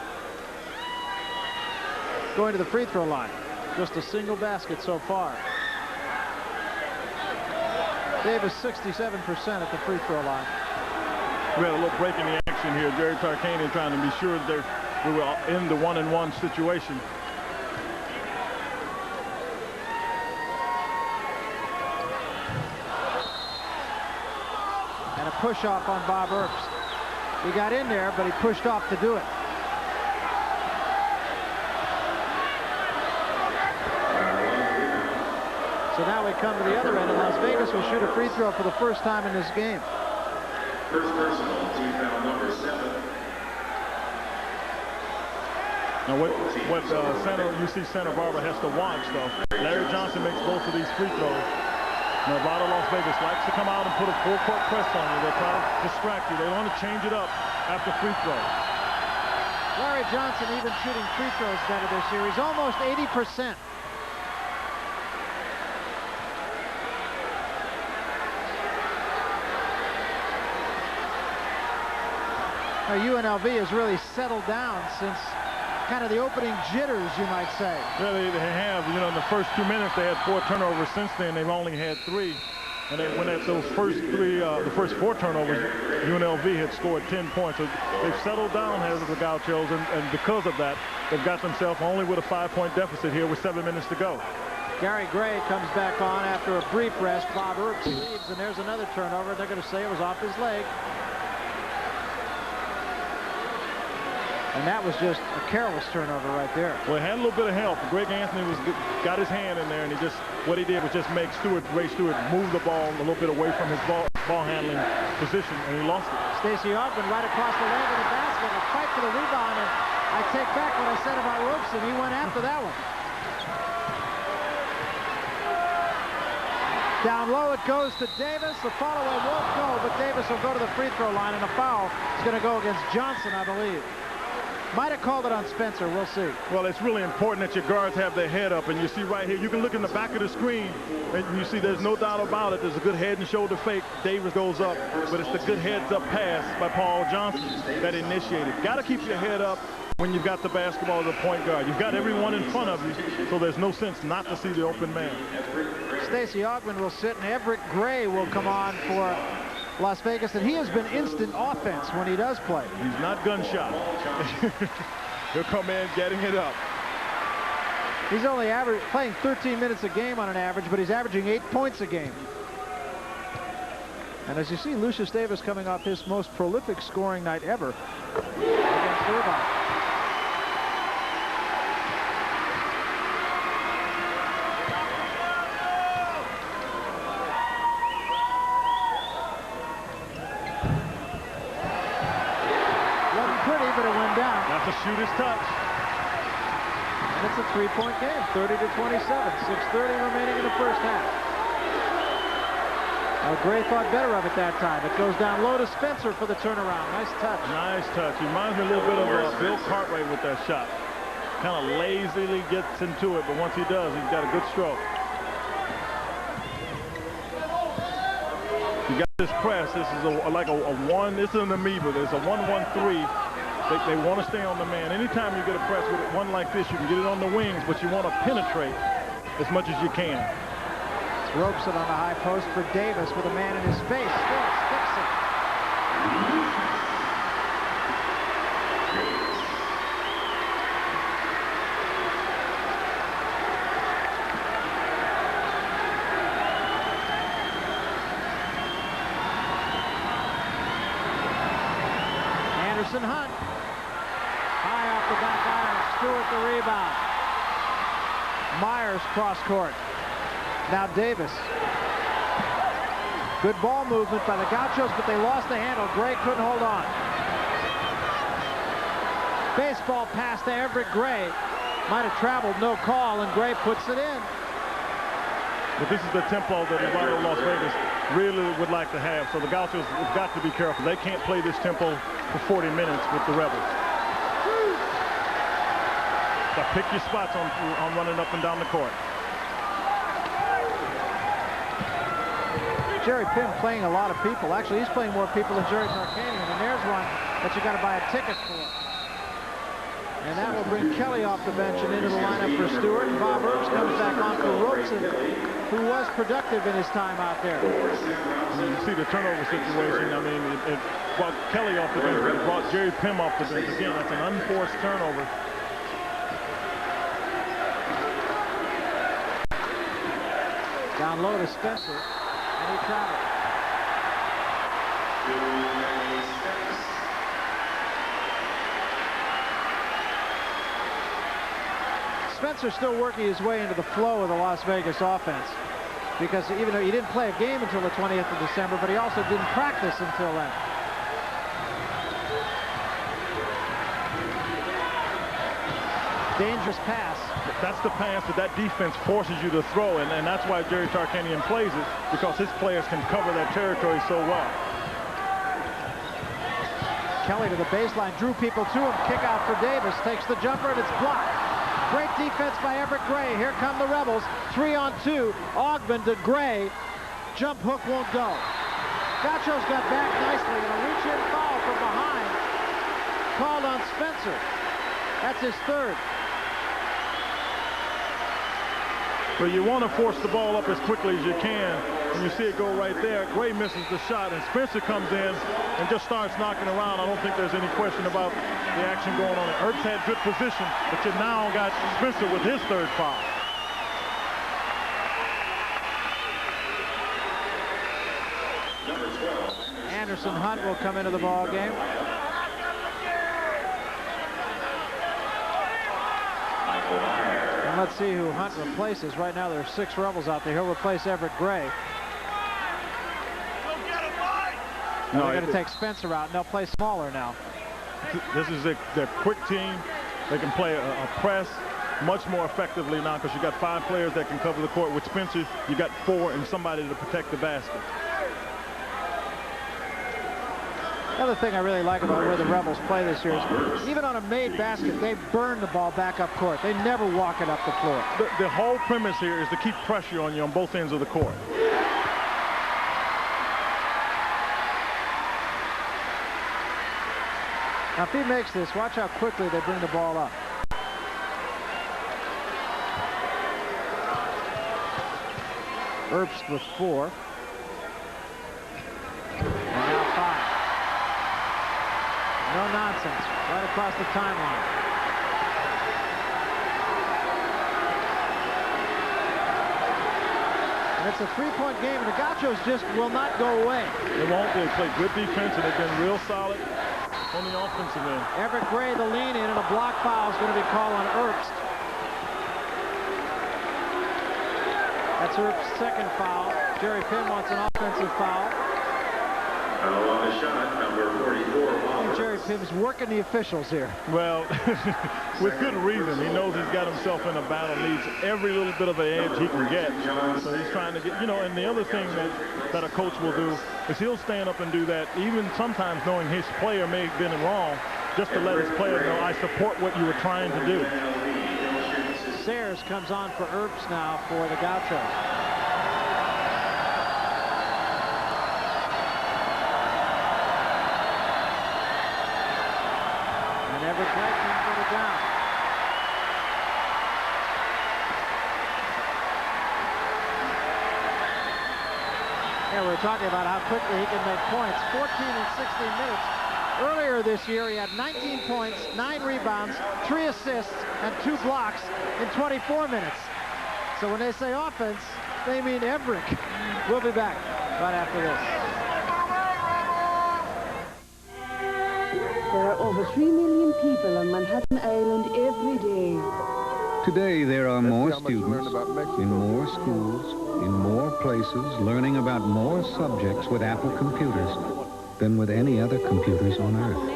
Going to the free throw line. Just a single basket so far. Davis 67% at the free throw line. We had a little break in the action here. Jerry Tarkanian trying to be sure that we were in the 1-and-1 situation. And a push off on Bob Earps. He got in there, but he pushed off to do it. So now we come to the other end, and Las Vegas will shoot a free throw for the first time in this game. First personal, team foul number 7. Now what UC Santa Barbara has to watch, though, Larry Johnson makes both of these free throws. Nevada, Las Vegas likes to come out and put a full-court press on you. They'll try to distract you. They want to change it up after free throw. Larry Johnson even shooting free throws better this year. He's almost 80%. Now, UNLV has really settled down since kind of the opening jitters, you might say. Yeah, they have. You know, in the first 2 minutes, they had 4 turnovers. Since then, they've only had 3. And then when at those first the first 4 turnovers, UNLV had scored 10 points. So they've settled down as the Gauchos, and because of that, they've got themselves only with a 5-point deficit here with 7 minutes to go. Gary Gray comes back on after a brief rest. Bob Earps leaves, and there's another turnover. They're going to say it was off his leg. And that was just a careless turnover right there. Well, it had a little bit of help. Greg Anthony got his hand in there, and what he did was just make Ray Stewart move the ball a little bit away from his ball handling position, and he lost it. Stacey Augmon right across the lane to the basket. A fight for the rebound, and I take back what I said about Robeson. He went after that one. Down low it goes to Davis. The follow-away won't go, but Davis will go to the free throw line, and a foul is going to go against Johnson, I believe. Might have called it on Spencer. We'll see. Well, it's really important that your guards have their head up, and you see right here, you can look in the back of the screen, and you see there's no doubt about it. There's a good head and shoulder fake. Davis goes up, but it's the good heads-up pass by Paul Johnson that initiated. Got to keep your head up when you've got the basketball as a point guard. You've got everyone in front of you, so there's no sense not to see the open man. Stacey Augmon will sit, and Everett Gray will come on for Las Vegas, and he has been instant offense when he does play. He's not gunshot. He'll come in getting it up. He's only playing 13 minutes a game on an average, but he's averaging 8 points a game. And as you see, Lucius Davis coming off his most prolific scoring night ever against Irvine. That's a shooter's touch. And it's a 3-point game, 30-27. 6:30 remaining in the first half. Now Gray thought better of it that time. It goes down low to Spencer for the turnaround. Nice touch. Nice touch. He reminds me a little bit of Bill Cartwright with that shot. Kind of lazily gets into it, but once he does, he's got a good stroke. You got this press. This is like a one. This is an amoeba. There's a 1-1-3. They want to stay on the man. Anytime you get a press with one like this, you can get it on the wings, but you want to penetrate as much as you can. Robeson on the high post for Davis with a man in his face. Still sticks it. Anderson Hunt. High off the back iron. Stewart the rebound. Myers cross court. Now Davis. Good ball movement by the Gauchos, but they lost the handle. Gray couldn't hold on. Baseball pass to Everett Gray. Might have traveled, no call, and Gray puts it in. But this is the tempo that Eduardo Las Vegas really would like to have. So the Gauchos have got to be careful. They can't play this tempo for 40 minutes with the Rebels. So pick your spots on running up and down the court. Jerry Pym playing a lot of people. Actually, he's playing more people than Jerry Tarkanian, and there's one that you got to buy a ticket for. And that will bring Kelly off the bench and into the lineup for Stewart. And Bob Earps comes back on for Robeson, who was productive in his time out there. You see the turnover situation. I mean, it brought Kelly off the bench, but it brought Jerry Pym off the bench. Again, that's an unforced turnover. Down low to Spencer, and he traveled. Spencer still working his way into the flow of the Las Vegas offense, because even though he didn't play a game until the 20th of December, but he also didn't practice until then. Dangerous pass. That's the pass that defense forces you to throw, and that's why Jerry Tarkanian plays it, because his players can cover that territory so well. Kelly to the baseline, drew people to him, kick out for Davis, takes the jumper, and it's blocked. Great defense by Everett Gray. Here come the Rebels. 3-on-2. Augmon to Gray. Jump hook won't go. Gauchos got back nicely, and a reach-in foul from behind called on Spencer. That's his third. So you want to force the ball up as quickly as you can And you see it go right there. Gray misses the shot, and Spencer comes in and just starts knocking around. I don't think there's any question about the action going on. Earps had good position, but you now got Spencer with his third foul. Anderson Hunt will come into the ball game. And let's see who Hunt replaces. Right now there are 6 Rebels out there. He'll replace EVRIC Gray. No, they're going to take Spencer out, and they'll play smaller now. This is their quick team. They can play a press much more effectively now because you got 5 players that can cover the court. With Spencer, you got 4 and somebody to protect the basket. Another thing I really like about where the Rebels play this year is even on a made basket, they burn the ball back up court. They never walk it up the floor. The whole premise here is to keep pressure on you on both ends of the court. Now, if he makes this, watch how quickly they bring the ball up. Earps with 4. And now 5. No nonsense. Right across the timeline. And it's a 3-point game, and the Gauchos just will not go away. They won't. They play good defense, and they've been real solid on the offensive end. EVRIC Gray, the lean in, and a block foul is going to be called on Earps. That's Earps' second foul. Jerry Pym wants an offensive foul. Foul on the shot, number 44. Jerry Pym's working the officials here. Well, with good reason. He knows he's got himself in a battle, needs every little bit of an edge he can get. So he's trying to get, and the other thing that a coach will do is he'll stand up and do that, even sometimes knowing his player may have been wrong, just to let his player know, I support what you were trying to do. Sayers comes on for Earps now for the Gauchos. EVRIC Gray can put it down. Yeah, we're talking about how quickly he can make points. 14 in 16 minutes. Earlier this year, he had 19 points, 9 rebounds, 3 assists, and 2 blocks in 24 minutes. So when they say offense, they mean EVRIC. We'll be back right after this. There are over 3 million people on Manhattan Island every day. Today there are more students in more schools, in more places, learning about more subjects with Apple computers than with any other computers on Earth.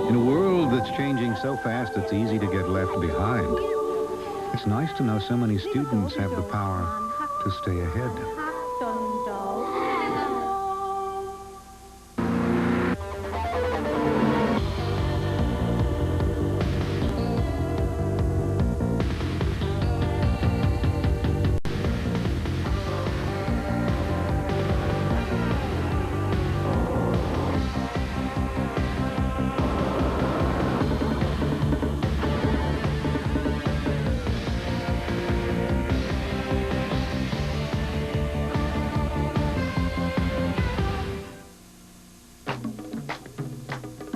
In a world that's changing so fast it's easy to get left behind, it's nice to know so many students have the power to stay ahead.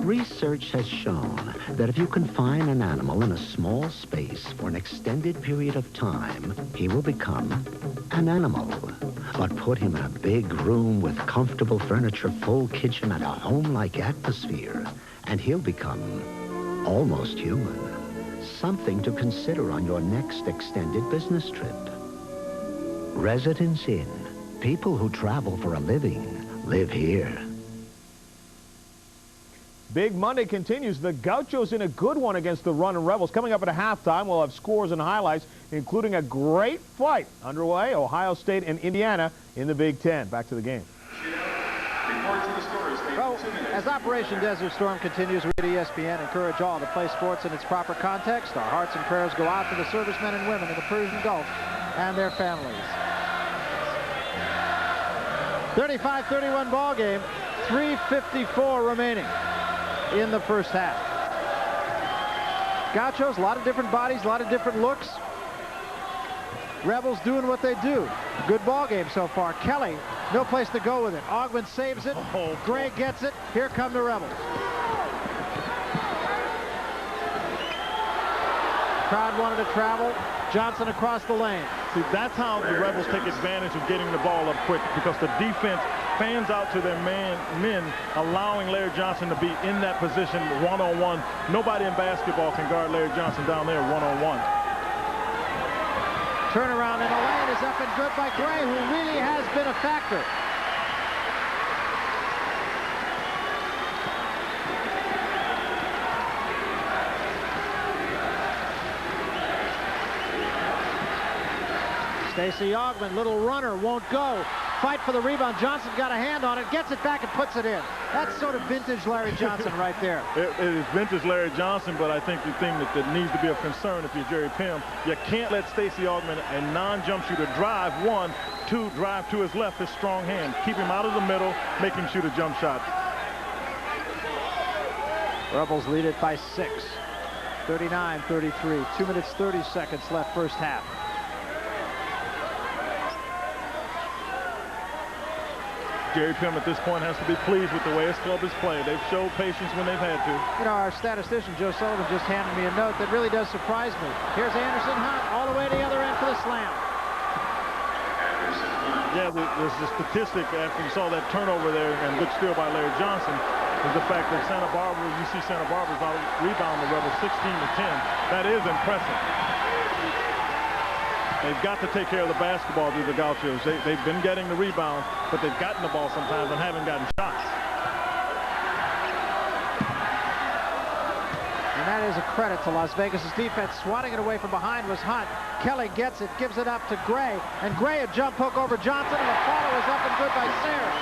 Research has shown that if you confine an animal in a small space for an extended period of time, he will become an animal. But put him in a big room with comfortable furniture, full kitchen, and a home-like atmosphere, and he'll become almost human. Something to consider on your next extended business trip. Residence Inn. People who travel for a living live here. Big Monday continues. The Gauchos in a good one against the Runnin' Rebels. Coming up at halftime, we'll have scores and highlights, including a great fight underway. Ohio State and Indiana in the Big Ten. Back to the game. Well, as Operation Desert Storm continues, we at ESPN encourage all to play sports in its proper context. Our hearts and prayers go out to the servicemen and women in the Persian Gulf and their families. 35-31 ball game, 3:54 remaining in the first half. Gauchos, a lot of different bodies, a lot of different looks. Rebels doing what they do. Good ball game so far. Kelly, no place to go with it. AUGMON saves it. Gray gets it. Here come the Rebels. Crowd wanted to travel. Johnson across the lane. See, that's how the Rebels take advantage of getting the ball up quick, because the defense fans out to their men, allowing Larry Johnson to be in that position one-on-one. Nobody in basketball can guard Larry Johnson down there one-on-one. Turnaround in the lane is up and good by Gray, who really has been a factor. Stacey AUGMON, little runner, won't go. Fight for the rebound. Johnson got a hand on it, gets it back and puts it in. That's sort of vintage Larry Johnson right there. It is vintage Larry Johnson, but I think the thing that needs to be a concern if you're Jerry Pym, you can't let Stacey AUGMON, a non-jump shooter, drive one, two, drive to his left, his strong hand. Keep him out of the middle, make him shoot a jump shot. Rebels lead it by 6. 39-33. 2 minutes, 30 seconds left first half. Jerry Pym at this point has to be pleased with the way his club has played. They've showed patience when they've had to. You know, our statistician, Joe Sullivan, just handed me a note that really does surprise me. Here's Anderson Hunt all the way to the other end for the slam. Yeah, there's the statistic after you saw that turnover there and good steal by Larry Johnson is the fact that Santa Barbara, UC Santa Barbara's out rebound the Rebels 16-10. That is impressive. They've got to take care of the basketball through the Gauchos. They've been getting the rebound, but they've gotten the ball sometimes and haven't gotten shots. And that is a credit to Las Vegas' defense. Swatting it away from behind was Hunt. Kelly gets it, gives it up to Gray. And Gray a jump hook over Johnson, and the follow is up and good by Sayers.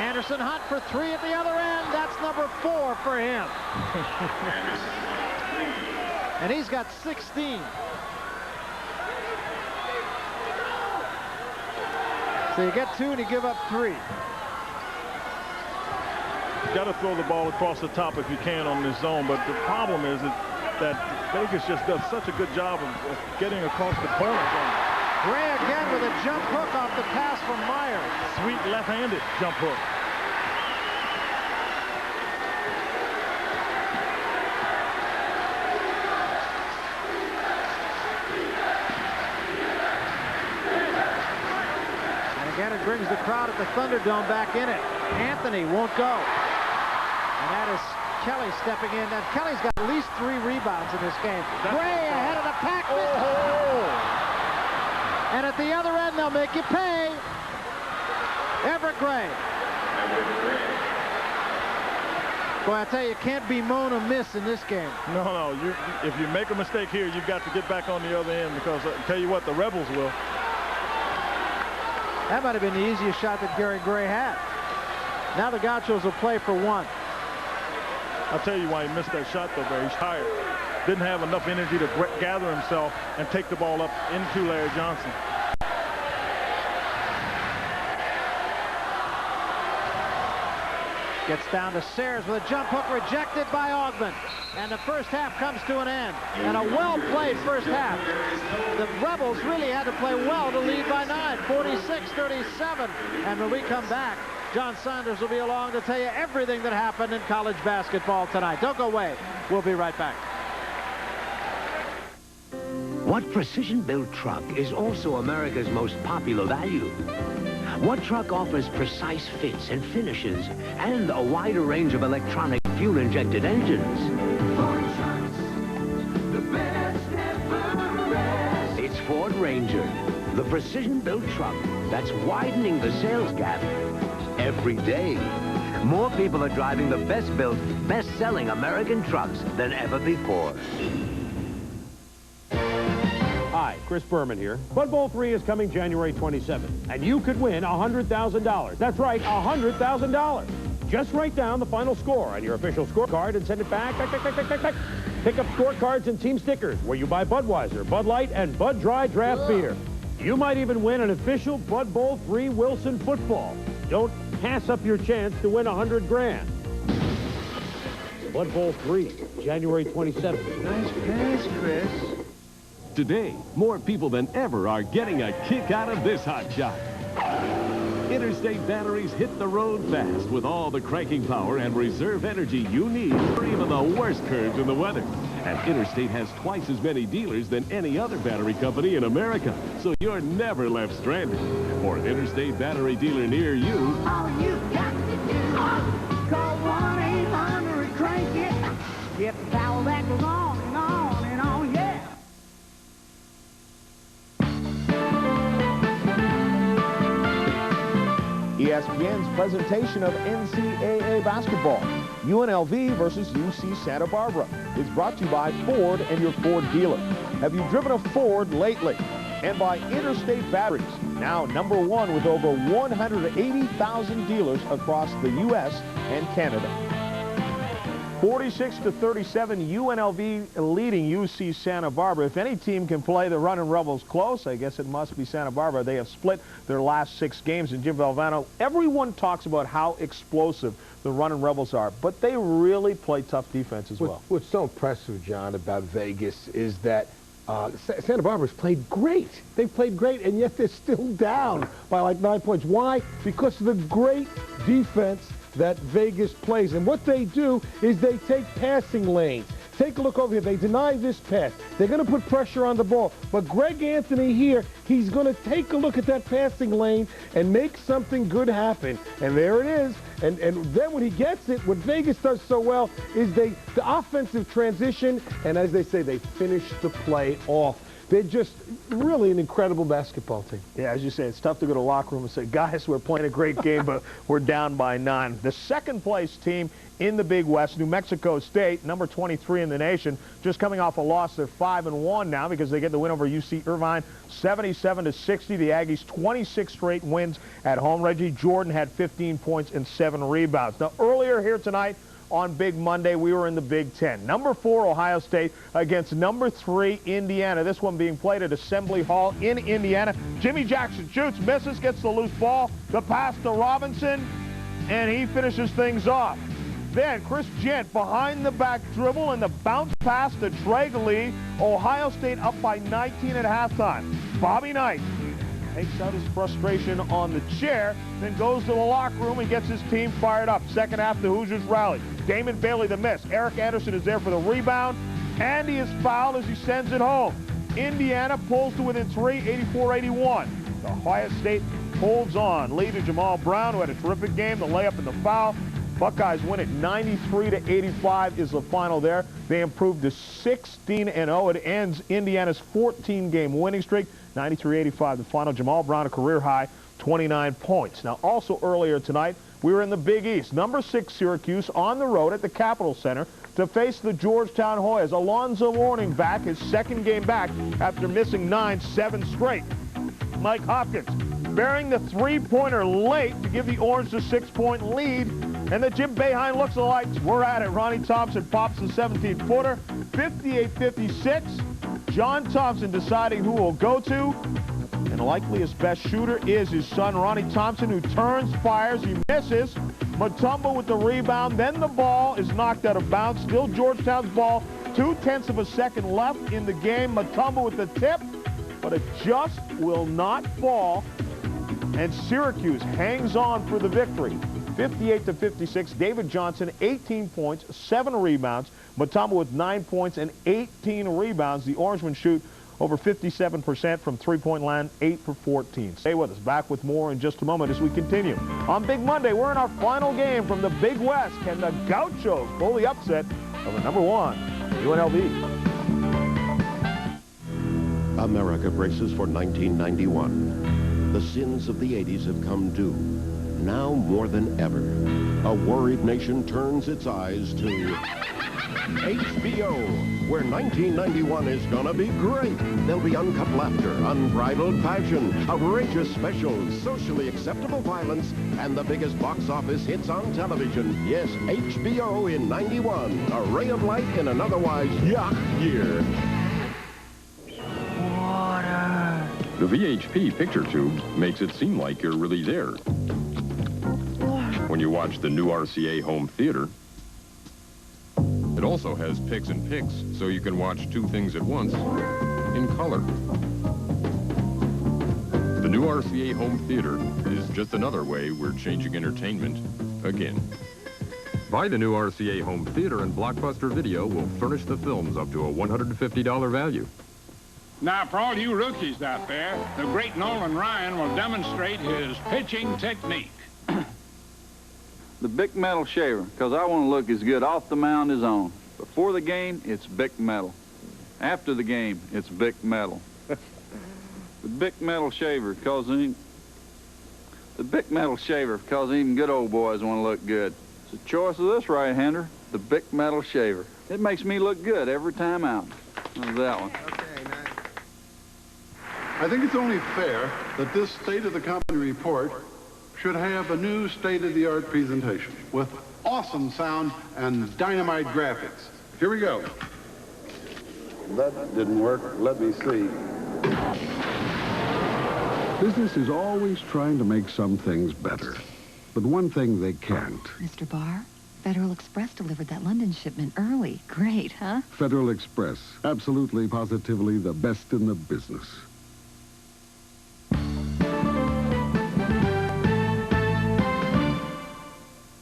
Anderson Hunt for 3 at the other end. That's number 4 for him. And he's got 16. So you get 2 and you give up 3. You got to throw the ball across the top if you can on this zone, but the problem is that Vegas just does such a good job of getting across the corner. Gray again with a jump hook off the pass from Meyer. Sweet left-handed jump hook. Again, it brings the crowd at the Thunderdome back in it. Anthony won't go. And that is Kelly stepping in. And Kelly's got at least 3 rebounds in this game. Gray ahead of the pack. And at the other end, they'll make you pay. EVRIC Gray. Boy, I tell you, you can't bemoan a miss in this game. No. If you make a mistake here, you've got to get back on the other end, because I tell you what, the Rebels will. That might have been the easiest shot that Gary Gray had. Now the Gauchos will play for 1. I'll tell you why he missed that shot, though, Barry. He's tired. Didn't have enough energy to gather himself and take the ball up into Larry Johnson. Gets down to Sayers with a jump hook rejected by AUGMON. And the first half comes to an end. And a well-played first half. The Rebels really had to play well to lead by 9, 46-37. And when we come back, John Saunders will be along to tell you everything that happened in college basketball tonight. Don't go away. We'll be right back. What precision-built truck is also America's most popular value? What truck offers precise fits and finishes and a wider range of electronic fuel-injected engines? Ford trucks, the best never rest. It's Ford Ranger, the precision-built truck that's widening the sales gap every day. More people are driving the best-built, best-selling American trucks than ever before. Hi, Chris Berman here. Bud Bowl 3 is coming January 27th, and you could win $100,000. That's right, $100,000. Just write down the final score on your official scorecard and send it back. Pick up scorecards and team stickers where you buy Budweiser, Bud Light, and Bud Dry Draft Beer. You might even win an official Bud Bowl 3 Wilson football. Don't pass up your chance to win $100,000. Blood Bowl 3, January 27th. Nice pass, Chris. Today, more people than ever are getting a kick out of this hot shot. Interstate batteries hit the road fast with all the cranking power and reserve energy you need for even the worst curves in the weather. And Interstate has twice as many dealers than any other battery company in America, so you're never left stranded. For an Interstate battery dealer near you, All you got to do is call 1-800-CRANK-IT. Get the power that goes on and on and on, yeah. ESPN's presentation of NCAA basketball, UNLV versus UC Santa Barbara, is brought to you by Ford and your Ford dealer. Have you driven a Ford lately? And by Interstate Batteries, now #1 with over 180,000 dealers across the U.S. and Canada. 46-37, UNLV leading UC Santa Barbara. If any team can play the Runnin' Rebels close, I guess it must be Santa Barbara. They have split their last 6 games. And Jim Valvano, everyone talks about how explosive the Runnin' Rebels are, but they really play tough defense as well. What's so impressive, John, about Vegas is that Santa Barbara's played great. They played great, and yet they're still down by like 9 points. Why? Because of the great defense that Vegas plays. And what they do is they take passing lanes. Take a look over here. They deny this pass. They're going to put pressure on the ball. But Greg Anthony here, he's going to take a look at that passing lane and make something good happen. And there it is. And then when he gets it, what Vegas does so well is the offensive transition, and as they say, they finish the play off. They're just really an incredible basketball team. Yeah, as you say, it's tough to go to the locker room and say, guys, we're playing a great game, but we're down by 9. The second-place team in the Big West, New Mexico State, number 23 in the nation, just coming off a loss. They're 5-1 now because they get the win over UC Irvine, 77-60. The Aggies 26 straight wins at home. Reggie Jordan had 15 points and 7 rebounds. Now, earlier here tonight, on Big Monday, we were in the Big Ten. Number 4, Ohio State against number 3, Indiana. This one being played at Assembly Hall in Indiana. Jimmy Jackson shoots, misses, gets the loose ball, the pass to Robinson, and he finishes things off. Then Chris Gent behind the back dribble and the bounce pass to Trey Lee. Ohio State up by 19 at halftime. Bobby Knight takes out his frustration on the chair, then goes to the locker room and gets his team fired up. Second half, the Hoosiers rally. Damon Bailey the miss. Eric Anderson is there for the rebound, and he is fouled as he sends it home. Indiana pulls to within 3, 84-81. The Ohio State holds on. Lead to Jamal Brown, who had a terrific game, the layup and the foul. Buckeyes win it 93-85 is the final there. They improved to 16-0. It ends Indiana's 14-game winning streak. 93-85 the final. Jamal Brown a career high 29 points. Now also earlier tonight we were in the Big East. Number 6 Syracuse on the road at the Capitol Center to face the Georgetown Hoyas. Alonzo Mourning back, his second game back after missing 7 straight. Mike Hopkins bearing the 3-pointer late to give the Orange the 6-point lead. And the Jim Boeheim looks-alikes, we're at it. Ronnie Thompson pops the 17-footer, 58-56. John Thompson deciding who will go to. And likely his best shooter is his son, Ronnie Thompson, who turns, fires, he misses. Mutombo with the rebound, then the ball is knocked out of bounds. Still Georgetown's ball, 0.2 of a second left in the game. Mutombo with the tip, but it just will not fall. And Syracuse hangs on for the victory. 58-56, David Johnson, 18 points, 7 rebounds. Mutombo with 9 points and 18 rebounds. The Orangemen shoot over 57% from three-point line, 8 for 14. Stay with us. Back with more in just a moment as we continue. On Big Monday, we're in our final game from the Big West. Can the Gauchos pull the upset of the number 1 UNLV? America braces for 1991. The sins of the 80s have come due. Now more than ever, a worried nation turns its eyes to HBO, where 1991 is gonna be great. There'll be uncut laughter, unbridled passion, outrageous specials, socially acceptable violence, and the biggest box office hits on television. Yes, HBO in 91, a ray of light in an otherwise yuck year. Water. The VHP picture tube makes it seem like you're really there. When you watch the new RCA home theater, It also has pics and pics, so you can watch two things at once in color. The new RCA home theater is just another way we're changing entertainment again. Buy the new RCA home theater and Blockbuster Video will furnish the films up to a $150 value. Now, for all you rookies out there, the great Nolan Ryan will demonstrate his pitching technique. The Bic Metal shaver, because I want to look as good off the mound as on. Before the game, it's Bic Metal. After the game, it's Bic Metal. The Bic Metal shaver, because even good old boys want to look good. It's a choice of this right-hander, the Bic Metal shaver. It makes me look good every time out. How's that one? I think it's only fair that this State of the Company report should have a new state-of-the-art presentation with awesome sound and dynamite graphics. Here we go. That didn't work. Let me see. Business is always trying to make some things better, but one thing they can't. Mr. Barr, Federal Express delivered that London shipment early. Great, huh? Federal Express, absolutely, positively the best in the business.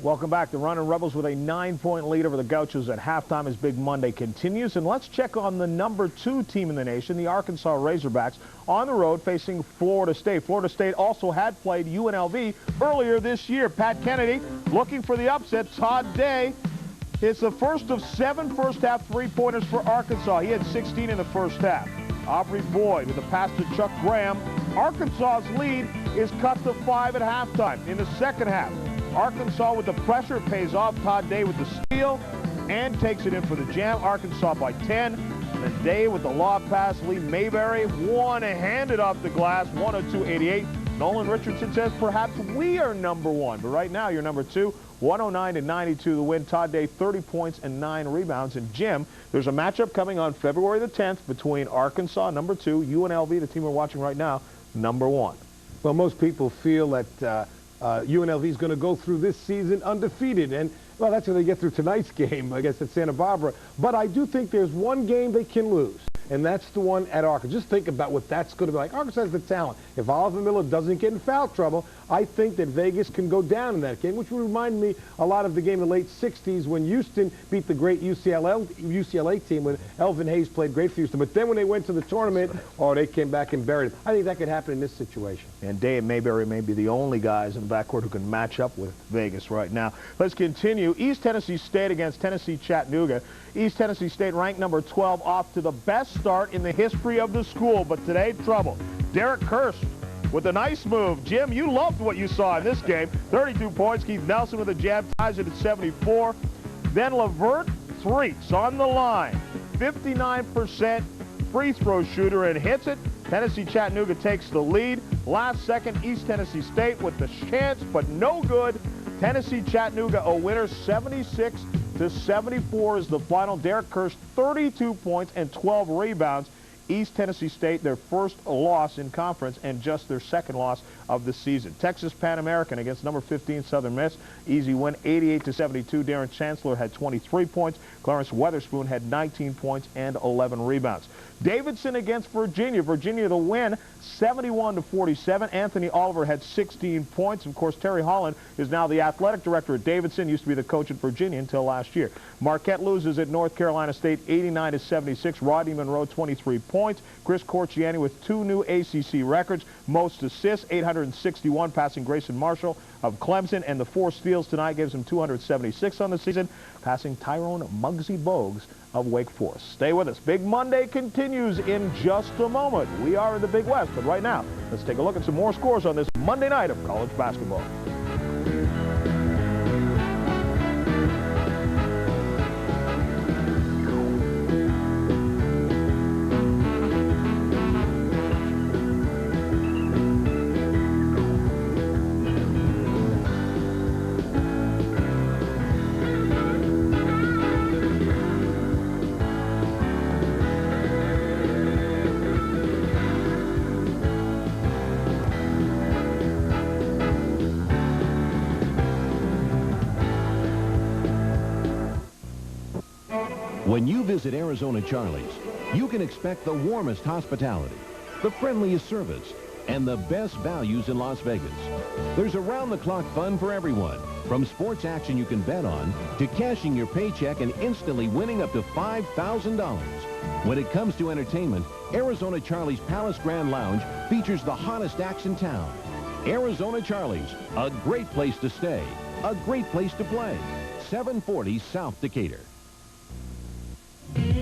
Welcome back. The Runnin' Rebels with a 9-point lead over the Gauchos at halftime as Big Monday continues. And let's check on the #2 team in the nation, the Arkansas Razorbacks, on the road facing Florida State. Florida State also had played UNLV earlier this year. Pat Kennedy looking for the upset. Todd Day. It's the first of 7 first-half three-pointers for Arkansas. He had 16 in the first half. Aubrey Boyd with a pass to Chuck Graham. Arkansas's lead is cut to 5 at halftime. In the second half, Arkansas with the pressure pays off. Todd Day with the steal and takes it in for the jam. Arkansas by 10. And then Day with the lob pass. Lee Mayberry one-handed off the glass. 102-88. Nolan Richardson says perhaps we are #1, but right now you're #2. 109-92 the win. Todd Day 30 points and 9 rebounds. And Jim, there's a matchup coming on February the 10th between Arkansas, #2, UNLV, the team we're watching right now, #1. Well, most people feel that UNLV is going to go through this season undefeated, and well, that's when they get through tonight's game, I guess, at Santa Barbara. But I do think there's one game they can lose, and that's the one at Arkansas. Just think about what that's going to be like. Arkansas has the talent. If Oliver Miller doesn't get in foul trouble, I think that Vegas can go down in that game, which would remind me a lot of the game in the late 60s when Houston beat the great UCLA team when Elvin Hayes played great for Houston. But then when they went to the tournament, oh, they came back and buried it. I think that could happen in this situation. And Day and Mayberry may be the only guys in the backcourt who can match up with Vegas right now. Let's continue. East Tennessee State against Tennessee Chattanooga. East Tennessee State ranked #12, off to the best start in the history of the school, but today trouble. Derek Kirsch with a nice move. Jim, you loved what you saw in this game. 32 points. Keith Nelson with a jab, ties it at 74. Then Levert, 3. It's on the line. 59% free throw shooter and hits it. Tennessee Chattanooga takes the lead. Last second, East Tennessee State with the chance, but no good. Tennessee Chattanooga a winner, 76-74 is the final. Derek Kirsch, 32 points and 12 rebounds. East Tennessee State, their first loss in conference and just their second loss of the season. Texas Pan American against #15 Southern Miss. Easy win, 88-72. Darren Chancellor had 23 points. Clarence Weatherspoon had 19 points and 11 rebounds. Davidson against Virginia. Virginia the win, 71-47. Anthony Oliver had 16 points. Of course, Terry Holland is now the athletic director at Davidson. Used to be the coach at Virginia until last year. Marquette loses at North Carolina State, 89-76. Rodney Monroe, 23 points. Chris Corchiani with 2 new ACC records. Most assists, 861, passing Grayson Marshall of Clemson. And the 4 steals tonight gives him 276 on the season, passing Tyrone Muggsy Bogues of Wake Forest. Stay with us. Big Monday continues in just a moment. We are in the Big West, but right now, let's take a look at some more scores on this Monday night of college basketball. When you visit Arizona Charlie's, you can expect the warmest hospitality, the friendliest service, and the best values in Las Vegas. There's around-the-clock fun for everyone, from sports action you can bet on to cashing your paycheck and instantly winning up to $5,000. When it comes to entertainment, Arizona Charlie's Palace Grand Lounge features the hottest acts in town. Arizona Charlie's, a great place to stay, a great place to play. 740 South Decatur.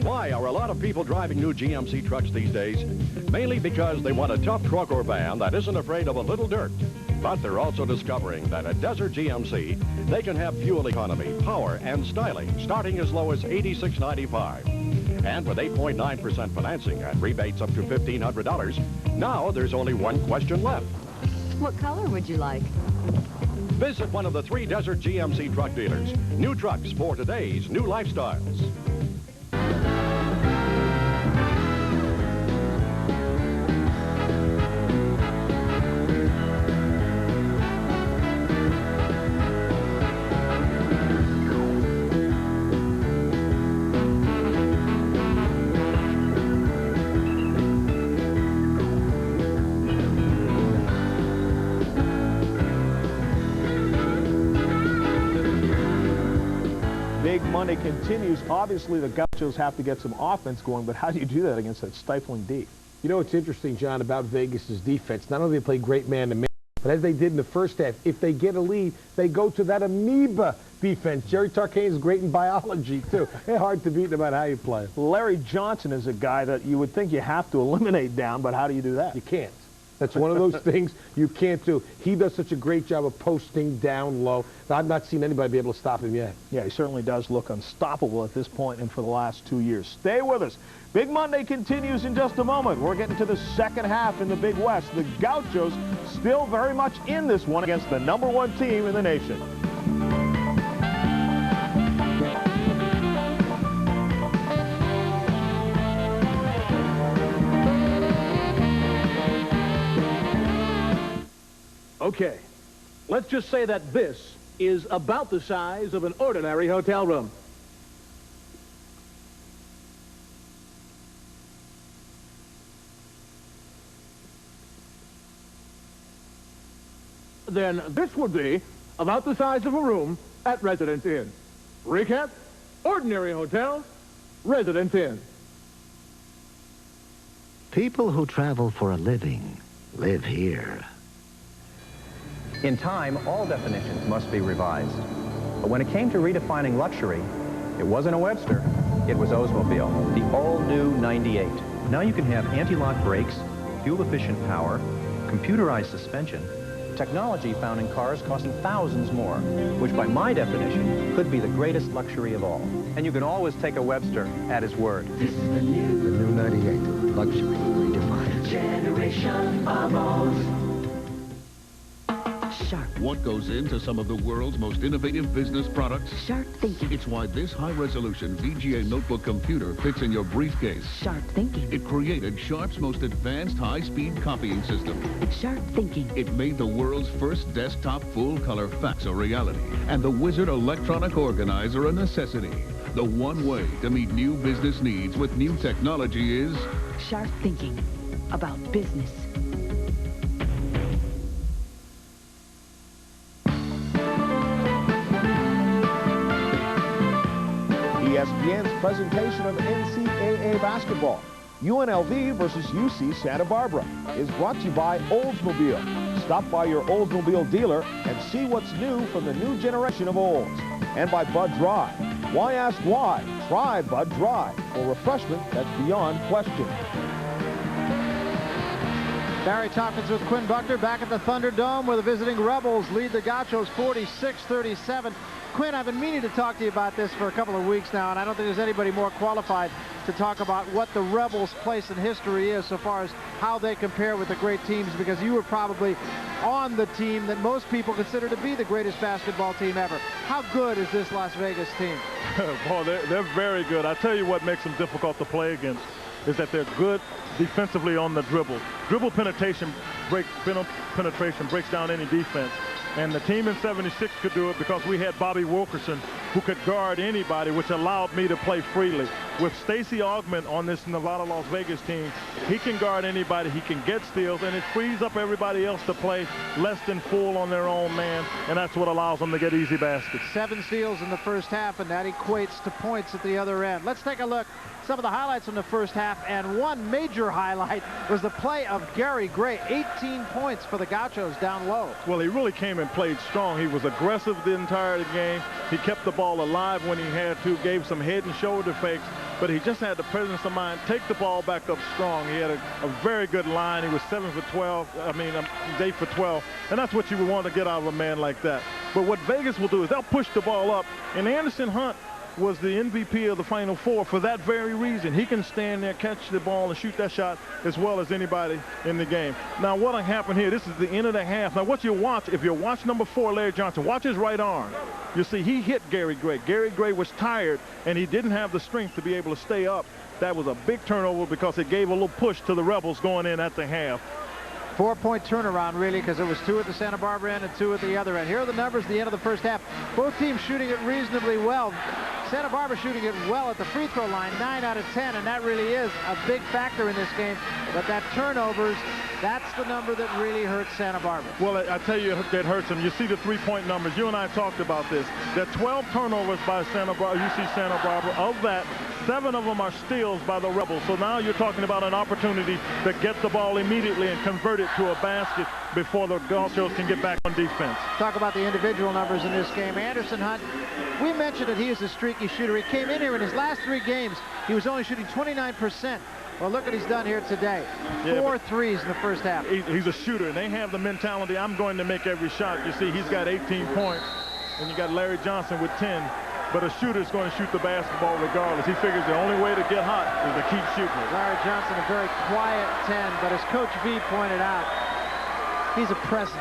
Why are a lot of people driving new GMC trucks these days? Mainly because they want a tough truck or van that isn't afraid of a little dirt. But they're also discovering that at Desert GMC, they can have fuel economy, power, and styling starting as low as $86.95. And with 8.9% financing and rebates up to $1,500, now there's only one question left. What color would you like? Visit one of the 3 Desert GMC truck dealers. New trucks for today's new lifestyles. Monday continues. Obviously, the Gauchos have to get some offense going, but how do you do that against that stifling D? You know what's interesting, John, about Vegas's defense? Not only do they play great man-to-man, but as they did in the first half, if they get a lead, they go to that amoeba defense. Jerry Tarkanian is great in biology, too. It's hard to beat no matter how you play. Larry Johnson is a guy that you would think you have to eliminate down, but how do you do that? You can't. That's one of those things you can't do. He does such a great job of posting down low. I've not seen anybody be able to stop him yet. Yeah, he certainly does look unstoppable at this point and for the last 2 years. Stay with us. Big Monday continues in just a moment. We're getting to the second half in the Big West. The Gauchos still very much in this one against the #1 team in the nation. Okay, let's just say that this is about the size of an ordinary hotel room. Then this would be about the size of a room at Residence Inn. Recap, ordinary hotel, Residence Inn. People who travel for a living live here. In time, all definitions must be revised. But when it came to redefining luxury, it wasn't a Webster, it was Oldsmobile, the all-new 98. Now you can have anti-lock brakes, fuel-efficient power, computerized suspension, technology found in cars costing thousands more, which by my definition could be the greatest luxury of all. And you can always take a Webster at his word. This is the new 98, luxury redefined. Generation of Olds. Sharp. What goes into some of the world's most innovative business products? Sharp thinking. It's why this high-resolution VGA notebook computer fits in your briefcase. Sharp thinking. It created Sharp's most advanced high-speed copying system. Sharp thinking. It made the world's first desktop full-color fax a reality, and the Wizard electronic organizer a necessity. The one way to meet new business needs with new technology is Sharp thinking about business. ESPN's presentation of NCAA basketball, UNLV versus UC Santa Barbara, is brought to you by Oldsmobile. Stop by your Oldsmobile dealer and see what's new from the new generation of Olds. And by Bud Dry. Why ask why? Try Bud Dry for refreshment that's beyond question. Barry Tompkins with Quinn Buckner back at the Thunderdome where the visiting Rebels lead the Gauchos 46-37. Quinn, I've been meaning to talk to you about this for a couple of weeks now, and I don't think there's anybody more qualified to talk about what the Rebels' place in history is so far as how they compare with the great teams, because you were probably on the team that most people consider to be the greatest basketball team ever. How good is this Las Vegas team? Boy, they're very good. I tell you what makes them difficult to play against is that they're good defensively on the dribble. Dribble penetration breaks down any defense. And the team in '76 could do it because we had Bobby Wilkerson who could guard anybody, which allowed me to play freely. With Stacey Augmon on this Nevada-Las Vegas team, he can guard anybody, he can get steals, and it frees up everybody else to play less than full on their own man, and that's what allows them to get easy baskets. 7 steals in the first half, and that equates to points at the other end. Let's take a look some of the highlights from the first half, and one major highlight was the play of Gary Gray. 18 points for the Gauchos down low. Well, he really came and played strong. He was aggressive the entire game. He kept the ball alive when he had to, gave some head and shoulder fakes, but he just had the presence of mind, take the ball back up strong. He had a very good line. He was 8 for 12, and that's what you would want to get out of a man like that. But what Vegas will do is they'll push the ball up, and Anderson Hunt was the MVP of the Final Four for that very reason. He can stand there, catch the ball, and shoot that shot as well as anybody in the game. Now, what happened here, this is the end of the half. Now, what you watch, if you watch number 4, Larry Johnson, watch his right arm. You see, he hit Gary Gray. Gary Gray was tired, and he didn't have the strength to be able to stay up. That was a big turnover because it gave a little push to the Rebels going in at the half. 4-point turnaround, really, because it was 2 at the Santa Barbara end and 2 at the other end. Here are the numbers at the end of the first half. Both teams shooting it reasonably well. Santa Barbara shooting it well at the free throw line, 9 out of 10, and that really is a big factor in this game. But that turnovers, that's the number that really hurts Santa Barbara. Well, I tell you that hurts them. You see the 3-point numbers. You and I talked about this. There are 12 turnovers by UC Santa Barbara. Of that, 7 of them are steals by the Rebels. So now you're talking about an opportunity to get the ball immediately and convert it to a basket before the Gauchos can get back on defense. Talk about the individual numbers in this game. Anderson Hunt, we mentioned that he is a streaky shooter. He came in here in his last 3 games. He was only shooting 29%. Well, look what he's done here today. 4 threes in the first half. He's a shooter, and they have the mentality, I'm going to make every shot. You see, he's got 18 points, and you got Larry Johnson with 10. But a shooter's going to shoot the basketball regardless. He figures the only way to get hot is to keep shooting it. Larry Johnson, a very quiet 10, but as Coach V pointed out, he's a presence.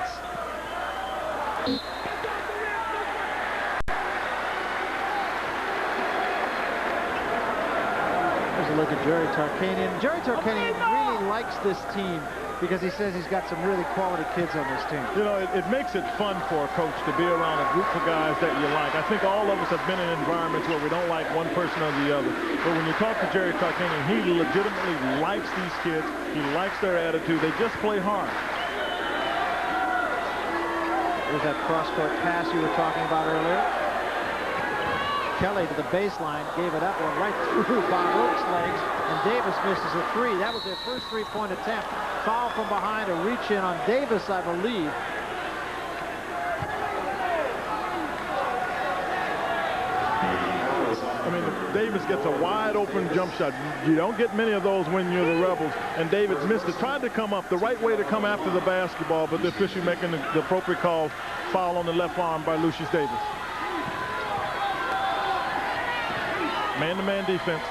There's a look at Jerry Tarkanian. Jerry Tarkanian really likes this team because he says he's got some really quality kids on this team. You know, it makes it fun for a coach to be around a group of guys that you like. I think all of us have been in environments where we don't like one person or the other. But when you talk to Jerry Tarkanian, he legitimately likes these kids. He likes their attitude. They just play hard. There's that cross-court pass you were talking about earlier. Kelly to the baseline, gave it up, went right through Bob Oak's legs, and Davis misses a 3. That was their first 3-point attempt. Foul from behind, a reach in on Davis, I believe. I mean, Davis gets a wide open jump shot. You don't get many of those when you're the Rebels, and Davis missed it. Tried to come up the right way to come after the basketball, but the official making the appropriate call, foul on the left arm by Lucius Davis. Man-to-man defense.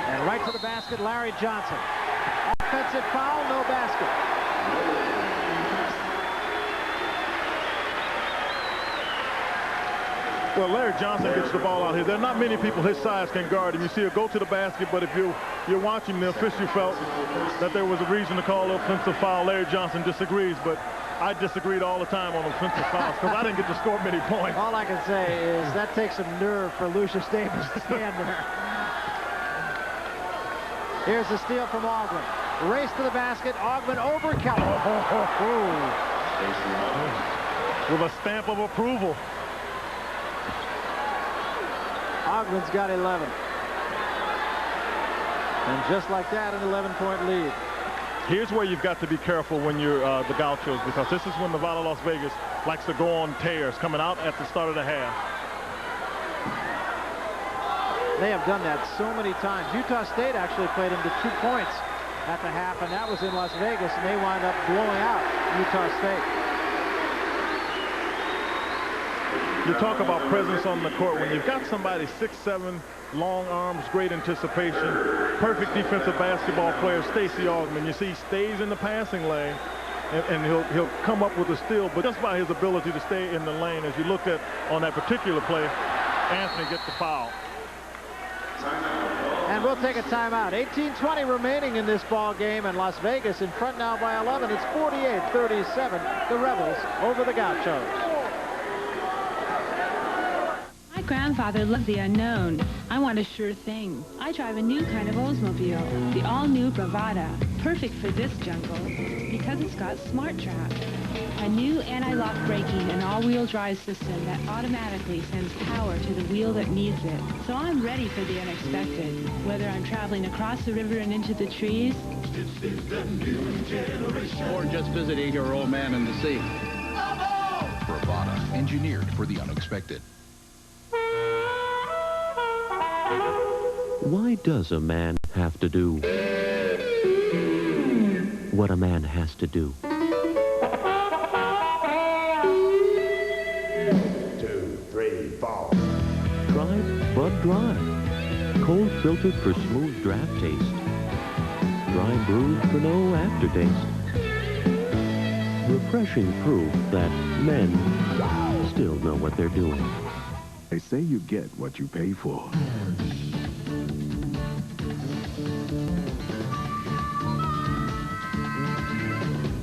And right to the basket, Larry Johnson. Offensive foul, no basket. Well, Larry Johnson gets the ball out here. There are not many people his size can guard him. You see him go to the basket, but if you're watching, the official felt that there was a reason to call the offensive foul. Larry Johnson disagrees, but I disagreed all the time on offensive fouls because I didn't get to score many points. All I can say is that takes some nerve for Lucius Davis to stand there. Here's the steal from Augmon. Race to the basket. Augmon over Kelly. With a stamp of approval. Augmon's got 11. And just like that, an 11-point lead. Here's where you've got to be careful when you're the Gauchos, because this is when Nevada, Las Vegas likes to go on tears, coming out at the start of the half. They have done that so many times. Utah State actually played them to 2 points at the half, and that was in Las Vegas, and they wound up blowing out Utah State. You talk about presence on the court. When you've got somebody 6'7", long arms, great anticipation, perfect defensive basketball player, Stacey Augmon. You see, he stays in the passing lane, and he'll come up with a steal, but just by his ability to stay in the lane, as you looked at on that particular play, Anthony gets the foul. And And we'll take a timeout. 18:20 remaining in this ball game, and Las Vegas in front now by 11. It's 48-37. The Rebels over the Gauchos. My grandfather loved the unknown. I want a sure thing. I drive a new kind of Oldsmobile, the all-new Bravada, perfect for this jungle because it's got Smart Track, a new anti-lock braking and all-wheel drive system that automatically sends power to the wheel that needs it. So I'm ready for the unexpected, whether I'm traveling across the river and into the trees, or just visiting your old man in the sea. Bravada, engineered for the unexpected. Why does a man have to do what a man has to do? 2, 3, 4. Drive Bud Dry. Cold filtered for smooth draft taste. Dry brewed for no aftertaste. Refreshing proof that men still know what they're doing. They say you get what you pay for.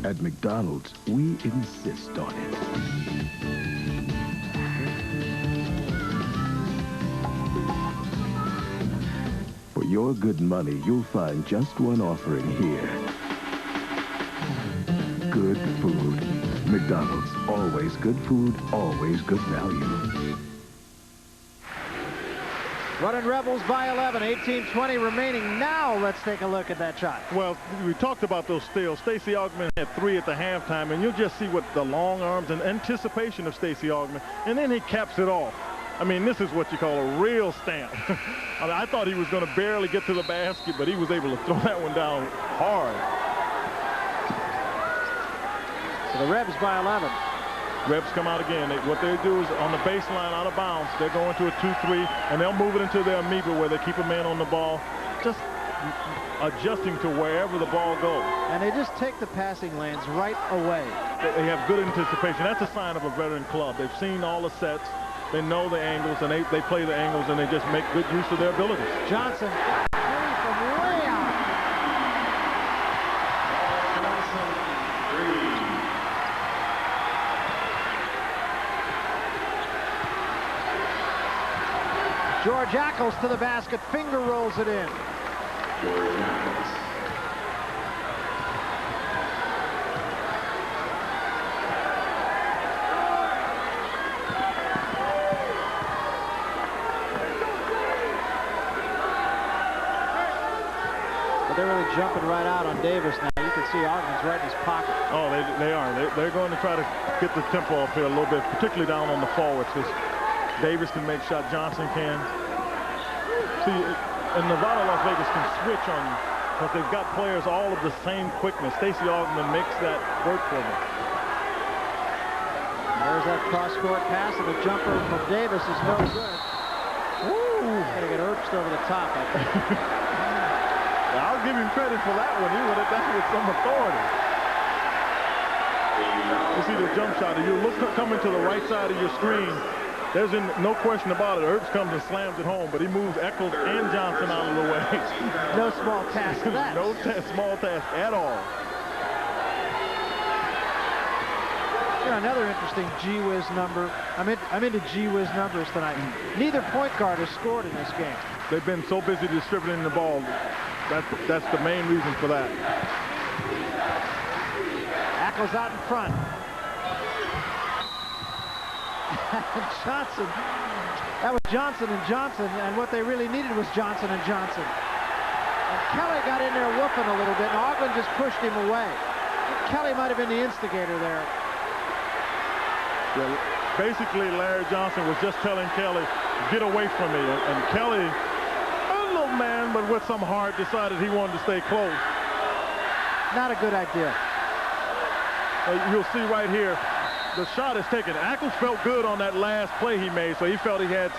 At McDonald's, we insist on it. For your good money, you'll find just one offering here. Good food. McDonald's, always good food, always good value. Running Rebels by 11, 18:20 remaining. Now let's take a look at that shot. Well, we talked about those steals. Stacey Augmon had 3 at the halftime, and you'll just see what the long arms and anticipation of Stacey Augmon, and then he caps it off. I mean, this is what you call a real stamp. I mean, I thought he was going to barely get to the basket, but he was able to throw that one down hard. So the Rebs by 11. Rebs come out again. What they do is on the baseline out of bounds, they're going to a 2-3, and they'll move it into their amoeba where they keep a man on the ball, just adjusting to wherever the ball goes. And they just take the passing lanes right away. They have good anticipation. That's a sign of a veteran club. They've seen all the sets. They know the angles, and they play the angles, and they just make good use of their abilities. Johnson, 3 from way out. George Ackles to the basket, finger rolls it in. George Ackles. But they're really jumping right out on Davis now. You can see Augmon's right in his pocket. Oh, they are. They're going to try to get the tempo up here a little bit, particularly down on the forwards, because Davis can make shot, Johnson can. See, and Nevada, Las Vegas can switch on you because they've got players all of the same quickness. Stacey Augmon makes that work for them. There's that cross-court pass, and the jumper from Davis is no good. Ooh, gonna get urged over the top, I think. Well, I'll give him credit for that one. He went it down with some authority. You see the jump shot, and you look coming to the right side of your screen. There's no question about it. Herbst comes and slams it home, but he moves Eccles and Johnson out of the way. No small task for that. No small task at all. Here, another interesting gee-whiz number. I'm into gee-whiz numbers tonight. Neither point guard has scored in this game. They've been so busy distributing the ball. That's the main reason for that. Ackles out in front. Johnson. That was Johnson and Johnson, and what they really needed was Johnson and Johnson. And Kelly got in there whooping a little bit, and Augmon just pushed him away. Kelly might have been the instigator there. Well, basically, Larry Johnson was just telling Kelly, get away from me. And Kelly, a little man, but with some heart, decided he wanted to stay close. Not a good idea. You'll see right here, the shot is taken. Ackles felt good on that last play he made, so he felt he had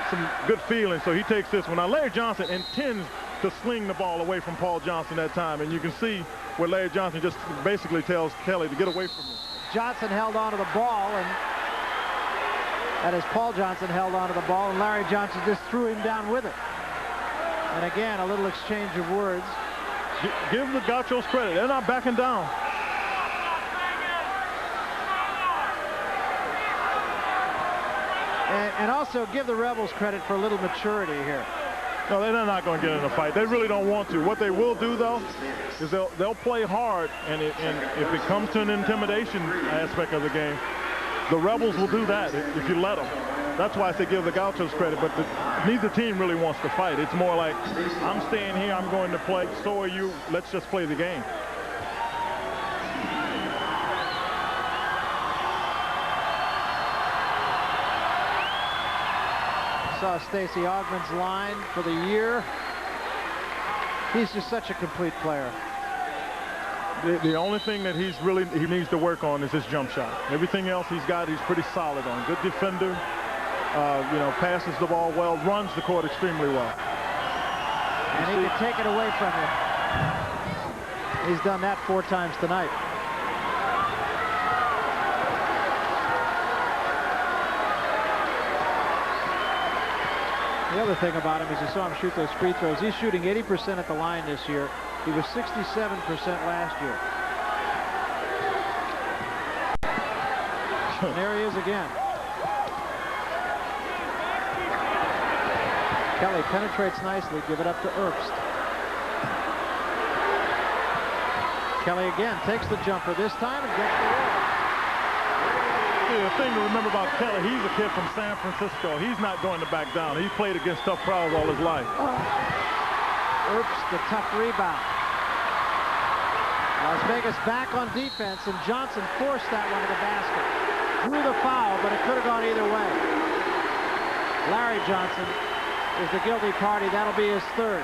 some good feeling, so he takes this one. Now, Larry Johnson intends to sling the ball away from Paul Johnson that time, and you can see where Larry Johnson just basically tells Kelly to get away from him. Johnson held on to the ball, and that is Paul Johnson held on to the ball, and Larry Johnson just threw him down with it. And again, a little exchange of words. Give the Gauchos credit. They're not backing down. And also give the Rebels credit for a little maturity here. No, they're not going to get in a fight. They really don't want to. What they will do, though, is they'll play hard, and if it comes to an intimidation aspect of the game, the Rebels will do that if you let them. That's why I say give the Gauchos credit, but neither team really wants to fight. It's more like, I'm staying here, I'm going to play, so are you, let's just play the game. Saw Stacey Augmon's line for the year. He's just such a complete player. The only thing that he needs to work on is his jump shot. Everything else he's pretty solid on. Good defender, you know, passes the ball well, runs the court extremely well. And he can take it away from you. He's done that 4 times tonight. The other thing about him is you saw him shoot those free throws. He's shooting 80% at the line this year. He was 67% last year. And there he is again. Kelly penetrates nicely. Give it up to Herbst. Kelly again takes the jumper this time and gets the wall. The thing to remember about Kelly, he's a kid from San Francisco. He's not going to back down. He's played against tough crowds all his life. Herbst, the tough rebound. Las Vegas back on defense, and Johnson forced that one to the basket. Drew the foul, but it could have gone either way. Larry Johnson is the guilty party. That'll be his 3rd.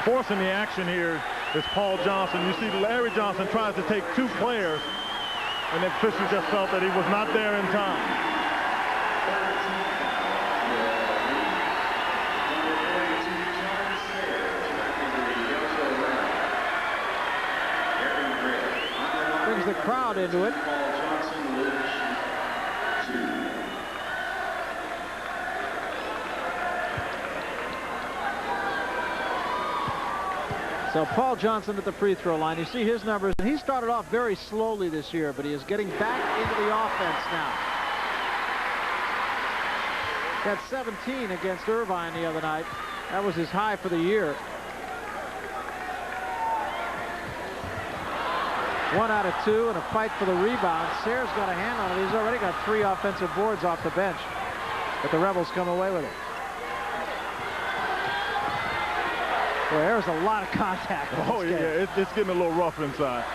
Forcing the action here is Paul Johnson. You see Larry Johnson tries to take 2 players, and then Fisher just felt that he was not there in time. Brings the crowd into it. So Paul Johnson at the free throw line. You see his numbers, and he started off very slowly this year, but he is getting back into the offense now. Got 17 against Irvine the other night. That was his high for the year. 1 out of 2 and a fight for the rebound. Sayre's got a hand on it. He's already got 3 offensive boards off the bench, but the Rebels come away with it. Boy, there's a lot of contact. Oh, yeah, it's getting a little rough inside.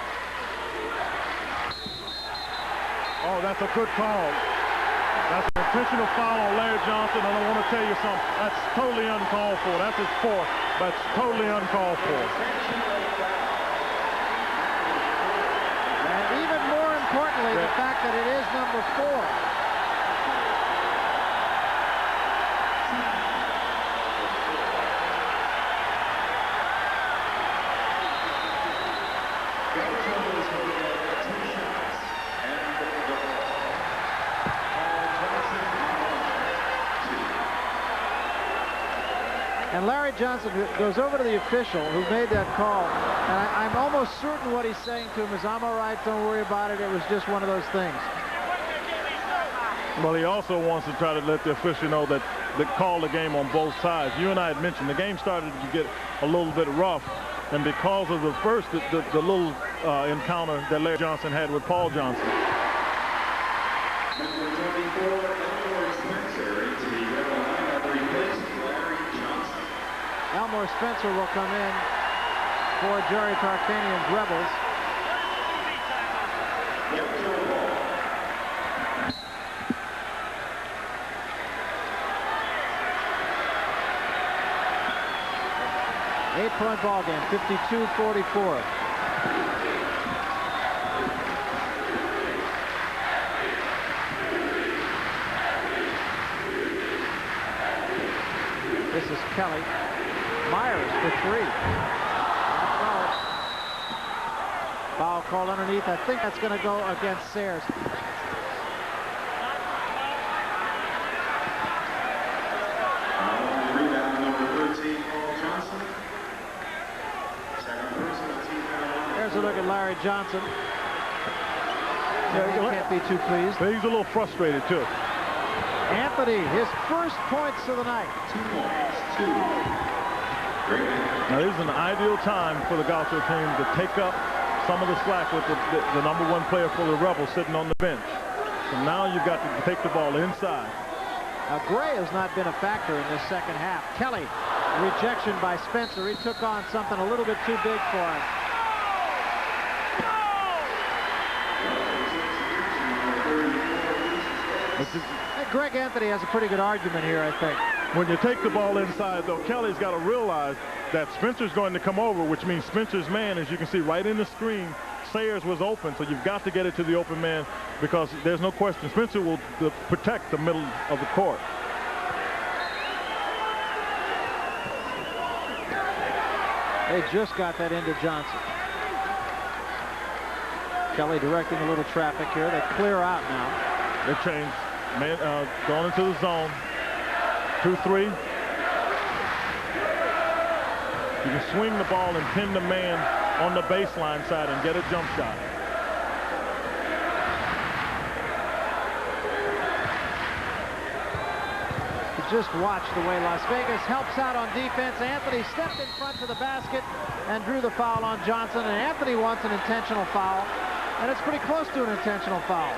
Oh, that's a good call. That's an intentional foul on Larry Johnson, and I want to tell you something. That's totally uncalled for. That's his 4th. That's totally uncalled for. And even more importantly, the fact that it is number 4. And Larry Johnson goes over to the official who made that call, and I'm almost certain what he's saying to him is, I'm all right, don't worry about it, it was just one of those things. Well, he also wants to try to let the official know that they call the game on both sides. You and I had mentioned the game started to get a little bit rough, and because of the little encounter that Larry Johnson had with Paul Johnson. Elmore Spencer will come in for Jerry Tarkanian's Rebels. Eight-point ball game, 52-44. This is Kelly. Myers for 3. Foul called underneath. I think that's going to go against Sayers. Rebound number 13. closer look at Larry Johnson. He can't be too pleased. But he's a little frustrated, too. Anthony, his first points of the night. 2 points. 2. Now, this is an ideal time for the Gaucho team to take up some of the slack with the #1 player for the Rebels sitting on the bench. So now you've got to take the ball inside. Gray has not been a factor in this second half. Kelly, rejection by Spencer. He took on something a little bit too big for him. Greg Anthony has a pretty good argument here, I think. When you take the ball inside, though, Kelly's got to realize that Spencer's going to come over, which means Spencer's man, as you can see right in the screen, Sayers was open, so you've got to get it to the open man because there's no question Spencer will protect the middle of the court. They just got that into Johnson. Kelly directing a little traffic here. They clear out now. They change. Man, going into the zone. 2-3. You can swing the ball and pin the man on the baseline side and get a jump shot. Just watch the way Las Vegas helps out on defense. Anthony stepped in front of the basket and drew the foul on Johnson. And Anthony wants an intentional foul. And it's pretty close to an intentional foul.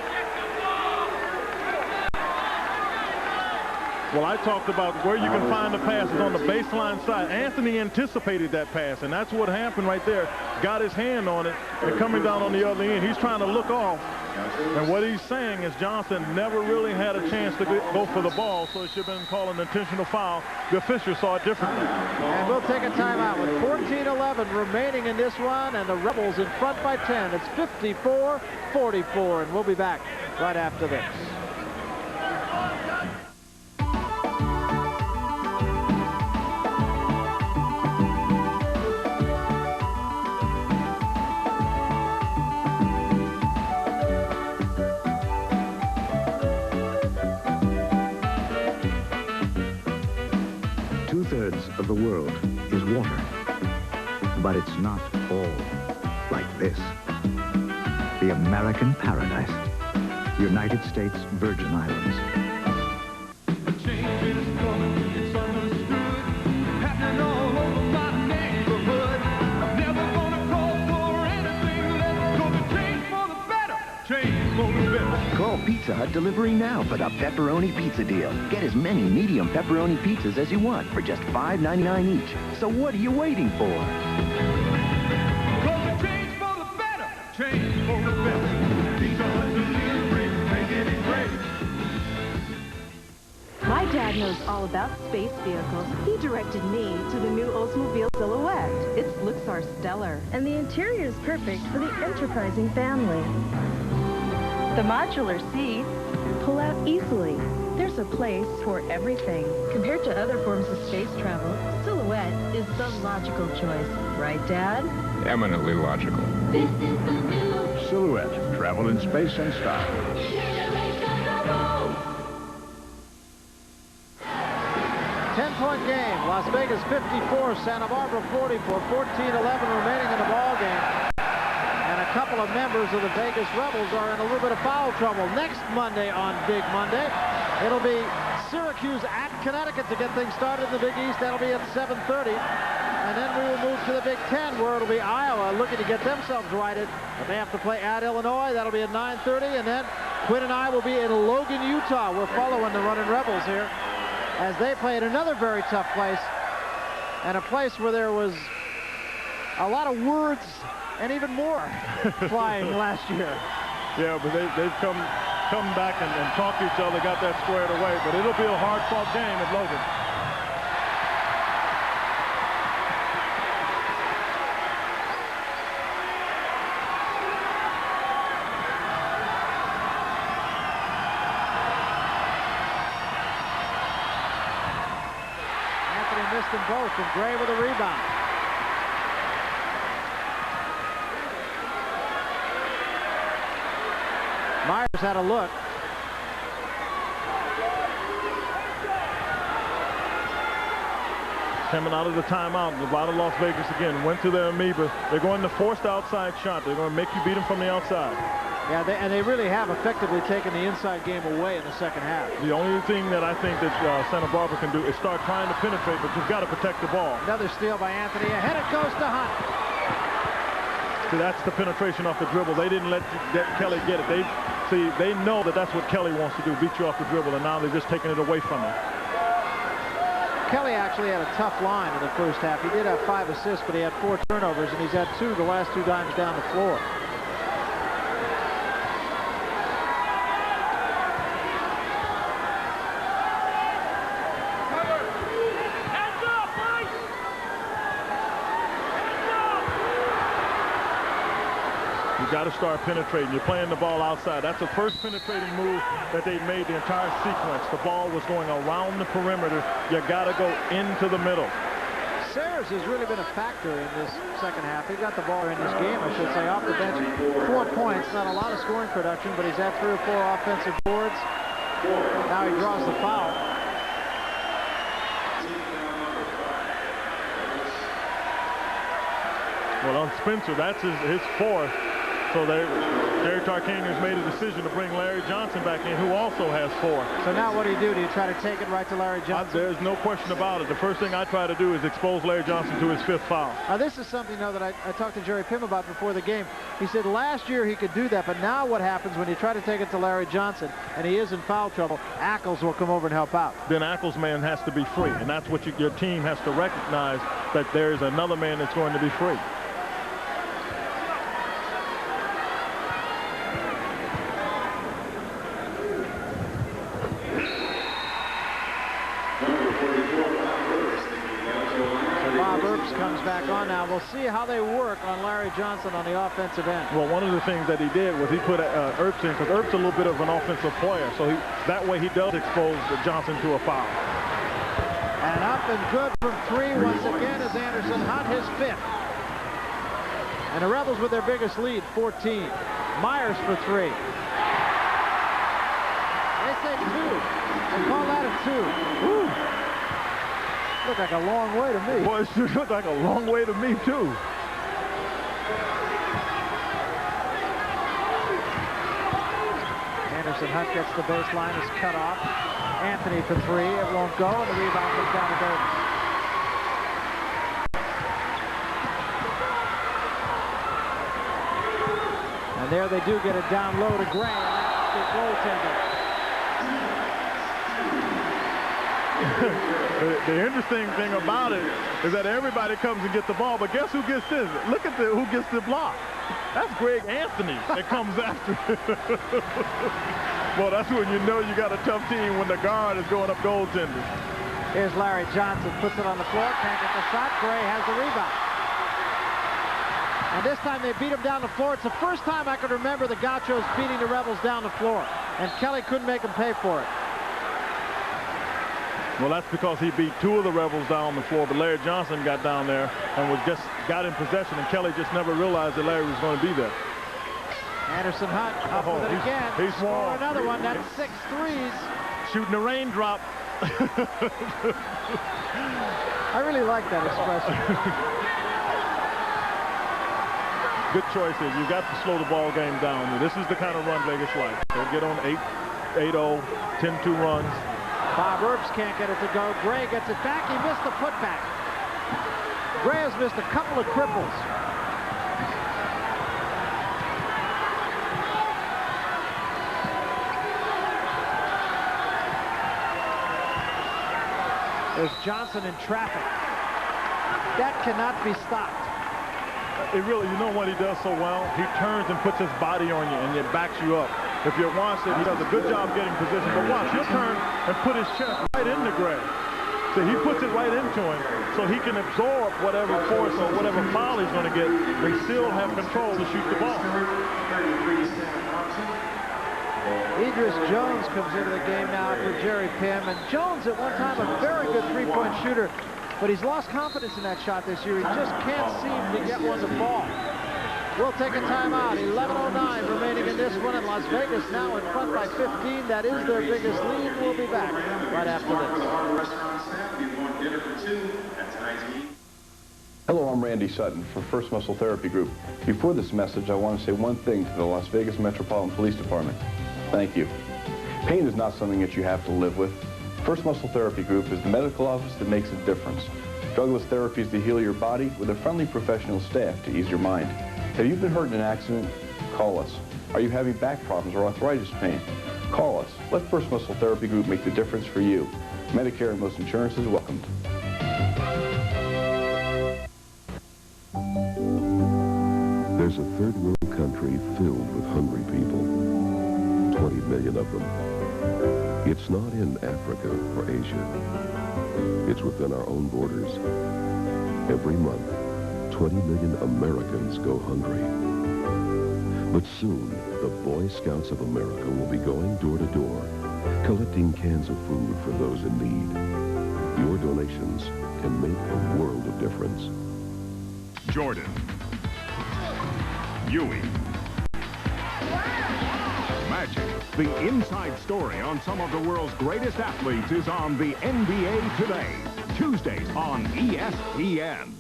Well, I talked about where you can find the passes on the baseline side. Anthony anticipated that pass, and that's what happened right there. Got his hand on it, and coming down on the other end, he's trying to look off. And what he's saying is Johnson never really had a chance to go for the ball, so it should have been called an intentional foul. The official saw it differently. And we'll take a timeout with 14:11 remaining in this one, and the Rebels in front by 10. It's 54-44, and we'll be back right after this. Of the world is water, but it's not all like this. The American paradise, United States Virgin Islands. Change is coming, it's understood, happening all over my neighborhood. I'm never gonna call for anything less, gonna change for the better, change for the better. Call Pizza Hut Delivery now for the pepperoni pizza deal. Get as many medium pepperoni pizzas as you want for just $5.99 each. So what are you waiting for? Gonna change for the better, change for the better. Pizza Hut Delivery, making it great. My dad knows all about space vehicles. He directed me to the new Oldsmobile Silhouette. Its looks are stellar. And the interior is perfect for the enterprising family. The modular seats pull out easily. There's a place for everything. Compared to other forms of space travel, Silhouette is the logical choice. Right, Dad? Eminently logical. This is the new Silhouette. Travel in space and style. 10-point game. Las Vegas 54, Santa Barbara 44. 14-11 remaining in the ball game. And a couple of members of the Vegas Rebels are in a little bit of foul trouble. Next Monday on Big Monday, it'll be Syracuse at Connecticut to get things started in the Big East. That'll be at 7:30. And then we will move to the Big Ten, where it'll be Iowa looking to get themselves righted. But they have to play at Illinois. That'll be at 9:30. And then Quinn and I will be in Logan, Utah. We're following the Running Rebels here as they play at another very tough place, and a place where there was a lot of words and even more flying last year. Yeah, but they've come back and talked to each other, got that squared away. But it'll be a hard-fought game at Logan. Anthony missed them both, and Gray with a rebound. Myers had a look. Coming out of the timeout, a lot of Las Vegas again went to their amoeba. They're going to force the outside shot. They're going to make you beat them from the outside. Yeah, and they really have effectively taken the inside game away in the second half. The only thing that I think that Santa Barbara can do is start trying to penetrate, but you've got to protect the ball. Another steal by Anthony. Ahead it goes to Hunt. See, that's the penetration off the dribble. They didn't let Kelly get it. They know that that's what Kelly wants to do, beat you off the dribble, and now they're just taking it away from him. Kelly actually had a tough line in the first half. He did have 5 assists, but he had 4 turnovers, and he's had 2 the last 2 times down the floor. Got to start penetrating. You're playing the ball outside. That's the first penetrating move that they made the entire sequence. The ball was going around the perimeter. You got to go into the middle. Sayers has really been a factor in this second half. He got the ball in this game, I should say, off the bench. 4 points, not a lot of scoring production, but he's had 3 or 4 offensive boards. Now he draws the foul. Well, on Spencer, that's his 4th. So Jerry Tarkanian's made a decision to bring Larry Johnson back in, who also has 4. So now what do? Do you try to take it right to Larry Johnson? There's no question about it. The first thing I try to do is expose Larry Johnson to his 5th foul. Now this is something that I talked to Jerry Pym about before the game. He said last year he could do that, but now what happens when you try to take it to Larry Johnson and he is in foul trouble, Ackles will come over and help out. Then Ackles' man has to be free, and that's what your team has to recognize, that there's another man that's going to be free. Comes back on now. We'll see how they work on Larry Johnson on the offensive end. Well, one of the things that he did was he put Earps in, because Earps a little bit of an offensive player, so that way he does expose Johnson to a foul. And up and good from 3 once again is Anderson Hunt, his 5th. And the Rebels with their biggest lead, 14. Myers for 3. They say 2. They call that a 2. Woo. Looked like a long way to me. Boy, it sure looked like a long way to me, too. Anderson Hunt gets the baseline, is cut off. Anthony for 3, it won't go, and the rebound comes down to Davis. And there they do get it down low to Gray, and that's the goaltender. The interesting thing about it is that everybody comes and gets the ball, but guess who gets this? Look at who gets the block. That's Greg Anthony that comes after. Well, that's when you know you got a tough team, when the guard is going up goaltenders. Here's Larry Johnson, puts it on the floor, can't get the shot. Gray has the rebound. And this time they beat him down the floor. It's the first time I can remember the Gauchos beating the Rebels down the floor. And Kelly couldn't make them pay for it. Well, that's because he beat 2 of the Rebels down the floor, but Larry Johnson got down there and got in possession, and Kelly just never realized that Larry was going to be there. Anderson Hunt up with it again. He's score another one. That's 6 threes. Shooting a raindrop. I really like that expression. Good choices. You've got to slow the ball game down. This is the kind of run Vegas likes. They'll get on 8-0, 10-2 runs. Bob Earps can't get it to go. Gray gets it back. He missed the putback. Gray has missed a couple of triples. There's Johnson in traffic. That cannot be stopped. It really, you know what he does so well? He turns and puts his body on you, and it backs you up. If you watch it, he does a good job getting position. But watch, he'll turn and put his chest right into Gray. So he puts it right into him so he can absorb whatever force or whatever foul he's going to get and still have control to shoot the ball. Idris Jones comes into the game now for Jerry Pym. And Jones, at one time, a very good three-point shooter. But he's lost confidence in that shot this year. He just can't seem to get one to fall. We'll take a timeout. 11:09 remaining in this one, and Las Vegas now in front by 15. That is their biggest lead. We'll be back right after this. Hello, I'm Randy Sutton for First Muscle Therapy Group. Before this message, I want to say one thing to the Las Vegas Metropolitan Police Department. Thank you. Pain is not something that you have to live with. First Muscle Therapy Group is the medical office that makes a difference. Drugless therapies to heal your body with a friendly professional staff to ease your mind. Have you been hurt in an accident? Call us. Are you having back problems or arthritis pain? Call us. Let First Muscle Therapy Group make the difference for you. Medicare and most insurance is welcomed. There's a third world country filled with hungry people. 20 million of them. It's not in Africa or Asia. It's within our own borders. Every month, 20 million Americans go hungry. But soon, the Boy Scouts of America will be going door to door, collecting cans of food for those in need. Your donations can make a world of difference. Jordan. Ewing. Magic. The inside story on some of the world's greatest athletes is on the NBA Today. Tuesdays on ESPN.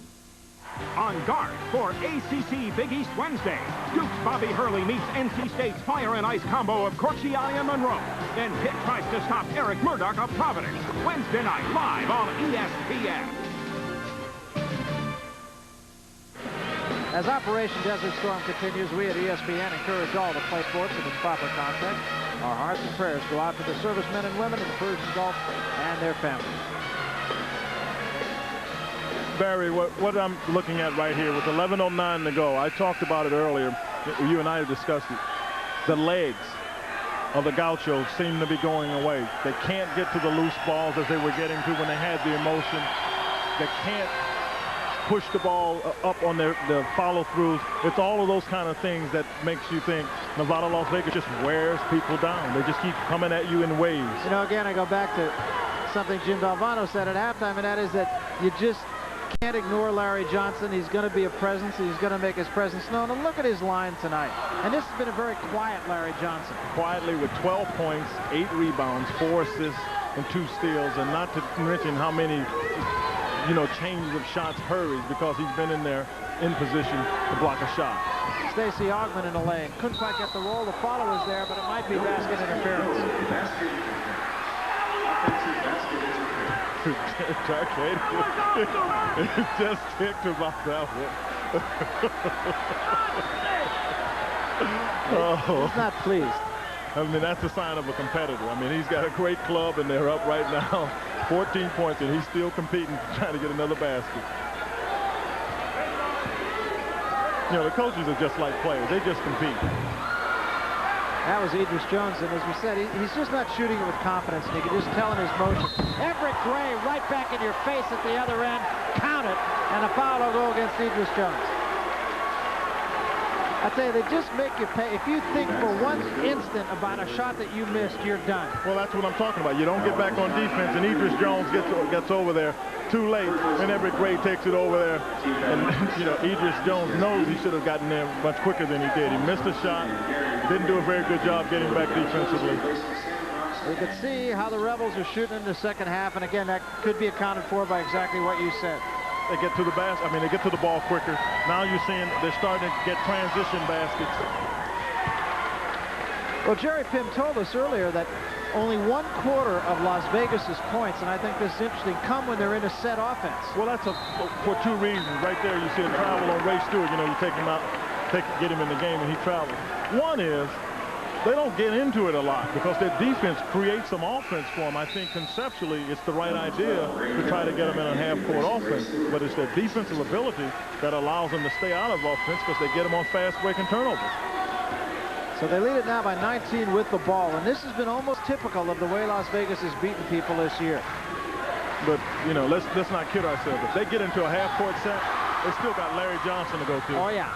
On guard for ACC Big East Wednesday, Duke's Bobby Hurley meets NC State's Fire and Ice combo of Corciani and Monroe. Then Pitt tries to stop Eric Murdoch of Providence. Wednesday night, live on ESPN. As Operation Desert Storm continues, we at ESPN encourage all to play sports in its proper context. Our hearts and prayers go out to the servicemen and women in the Persian Gulf and their families. Barry, what I'm looking at right here with 11:09 to go, I talked about it earlier. You and I discussed it. The legs of the Gauchos seem to be going away. They can't get to the loose balls as they were getting to when they had the emotion. They can't push the ball up on their follow-throughs. It's all of those kind of things that makes you think Nevada, Las Vegas just wears people down. They just keep coming at you in waves. You know, again, I go back to something Jim Valvano said at halftime, and that is that you just can't ignore Larry Johnson. He's going to be a presence. He's going to make his presence known. And look at his line tonight. And this has been a very quiet Larry Johnson. Quietly with 12 points, 8 rebounds, 4 assists, and 2 steals. And not to mention how many, changes of shots hurries because he's been in there in position to block a shot. Stacey Augmon in the lane. Couldn't quite get the roll. The follow was there, but it might be basket interference. Just ticked about that one. He's not pleased. I mean, that's a sign of a competitor. I mean, he's got a great club, and they're up right now. 14 points, and he's still competing, trying to get another basket. The coaches are just like players. They just compete. That was Idris Jones, and as we said, he's just not shooting it with confidence, and you can just tell in his motion. Everett Gray right back in your face at the other end. Count it, and a foul will go against Idris Jones. I tell you, they just make you pay. If you think for one instant about a shot that you missed, you're done. Well, that's what I'm talking about. You don't get back on defense, and Idris Jones gets over there too late, and Everett Gray takes it over there. And, Idris Jones knows he should have gotten there much quicker than he did. He missed a shot, didn't do a very good job getting back defensively. You can see how the Rebels are shooting in the second half, and again, that could be accounted for by exactly what you said. They get to the basket. They get to the ball quicker. Now you're seeing they're starting to get transition baskets. Well, Jerry Pym told us earlier that only 1/4 of Las Vegas's points, and I think this is interesting, come when they're in a set offense. Well, that's for 2 reasons. Right there, you see him travel on Ray Stewart. You take him out, get him in the game, and he travels. One is they don't get into it a lot because their defense creates some offense for them. I think conceptually it's the right idea to try to get them in a half-court offense, but it's their defensive ability that allows them to stay out of offense because they get them on fast break and turnovers. So they lead it now by 19 with the ball, and this has been almost typical of the way Las Vegas has beaten people this year. But, let's not kid ourselves. If they get into a half-court set, they still got Larry Johnson to go to. Oh, yeah.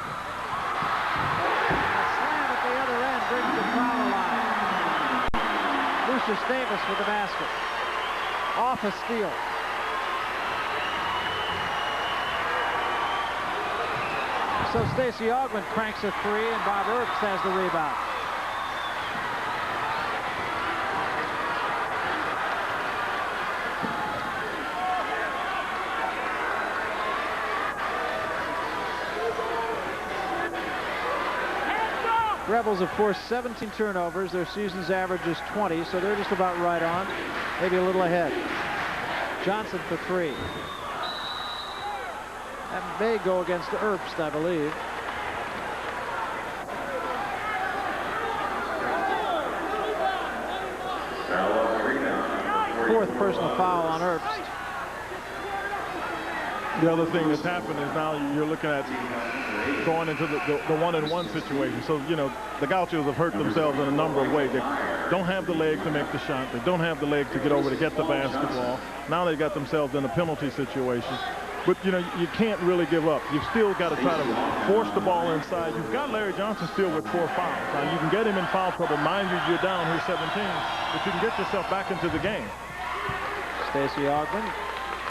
Brings the foul line. Lucius Davis with the basket. Off a steal. So Stacey Augmon cranks a three, and Bob Earps has the rebound. Rebels have forced 17 turnovers. Their season's average is 20, so they're just about right on, maybe a little ahead. Johnson for three. That may go against Earps, I believe. Fourth personal foul on Earps. The other thing that's happened is now you're looking at going into the one-on-one situation. So, you know, the Gauchos have hurt themselves in a number of ways. They don't have the leg to make the shot. They don't have the leg to get over to get the basketball. Now they got themselves in a penalty situation. But, you know, you can't really give up. You've still got to try to force the ball inside. You've got Larry Johnson still with 4 fouls. Now, you can get him in foul trouble. Mind you, you're down here 17, but you can get yourself back into the game. Stacey Augmon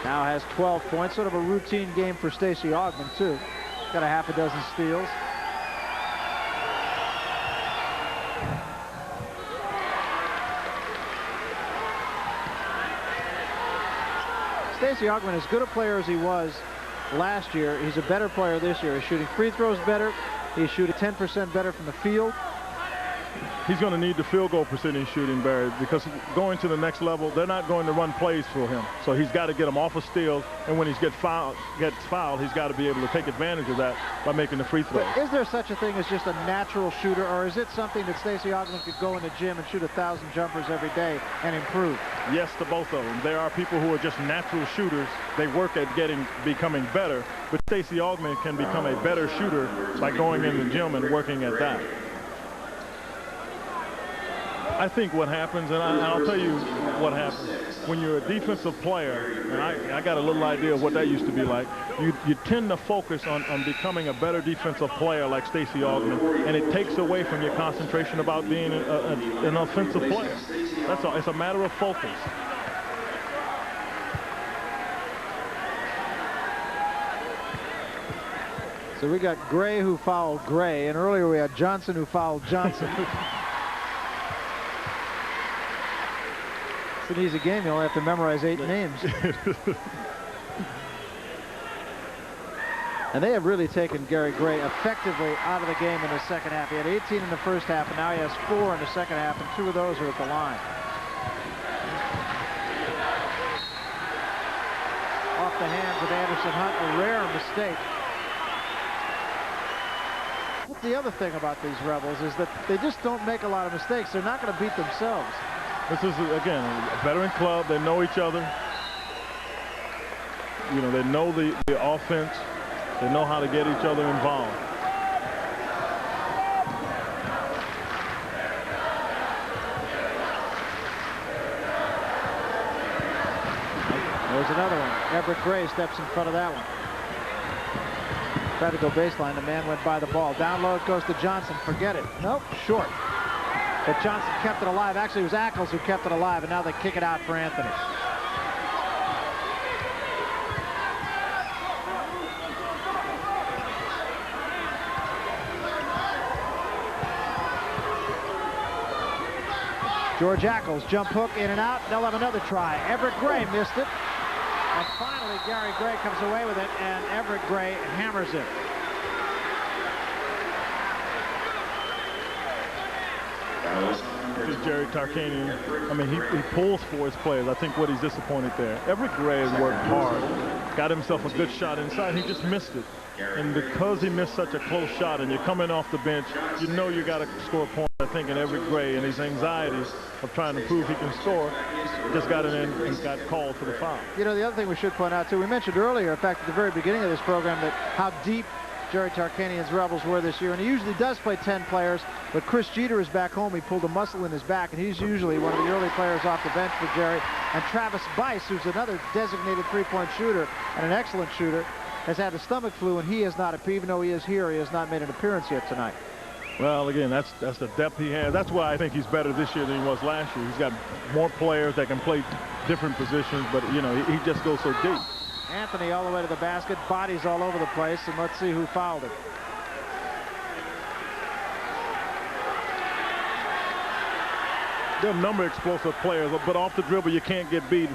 now has 12 points. Sort of a routine game for Stacey Augmon, too. Got a half a dozen steals. Stacey Augmon, as good a player as he was last year, he's a better player this year. He's shooting free throws better. He's shooting 10% better from the field. He's going to need the field goal percentage shooting, Barry, because going to the next level, they're not going to run plays for him. So he's got to get them off of steals, and when he gets fouled, he's got to be able to take advantage of that by making the free throws. But is there such a thing as just a natural shooter, or is it something that Stacey Augmon could go in the gym and shoot 1,000 jumpers every day and improve? Yes to both of them. There are people who are just natural shooters. They work at becoming better, but Stacey Augmon can become a better shooter by going in the gym and working at that. I think what happens, and I'll tell you what happens, when you're a defensive player, and I got a little idea of what that used to be like, you tend to focus on becoming a better defensive player like Stacey Augmon, and it takes away from your concentration about being an offensive player. That's all. It's a matter of focus. So we got Gray who fouled Gray, and earlier we had Johnson who fouled Johnson. It's an easy game. You only have to memorize 8 names. And they have really taken Gary Gray effectively out of the game in the second half. He had 18 in the first half, and now he has 4 in the second half, and 2 of those are at the line. Off the hands of Anderson Hunt, a rare mistake. The other thing about these Rebels is that they just don't make a lot of mistakes. They're not going to beat themselves. This is, again, a veteran club. They know each other. You know, they know the offense. They know how to get each other involved. There's another one. EVRIC Gray steps in front of that one. Tried to go baseline. The man went by the ball. Down low it goes to Johnson. Forget it. Nope, short. But Johnson kept it alive. Actually, it was ACKLES who kept it alive, and now they kick it out for Anthony. George ACKLES, jump hook, in and out. They'll have another try. EVRIC Gray missed it. And finally, Gary Gray comes away with it, and EVRIC Gray hammers it. This is Jerry Tarkanian. I mean, he pulls for his players. I think what he's disappointed there. EVRIC Gray has worked hard, got himself a good shot inside. He just missed it. And because he missed such a close shot and you're coming off the bench, you know you got to score a point. I think in EVRIC Gray and his anxieties of trying to prove he can score, just got it in and got called for the foul. You know, the other thing we should point out, too, we mentioned earlier, in fact, at the very beginning of this program, that how deep Jerry Tarkanian's Rebels were this year, and he usually does play 10 players, but Chris Jeter is back home. He pulled a muscle in his back, and he's usually one of the early players off the bench for Jerry. And Travis Bice, who's another designated three-point shooter and an excellent shooter, has had the stomach flu, and he has not, even though he is here, he has not made an appearance yet tonight. Well, again, that's the depth he has. That's why I think he's better this year than he was last year. He's got more players that can play different positions, but, you know, he just goes so deep. Anthony all the way to the basket, bodies all over the place, and let's see who fouled it. There are a number of explosive players, but off the dribble you can't get beat.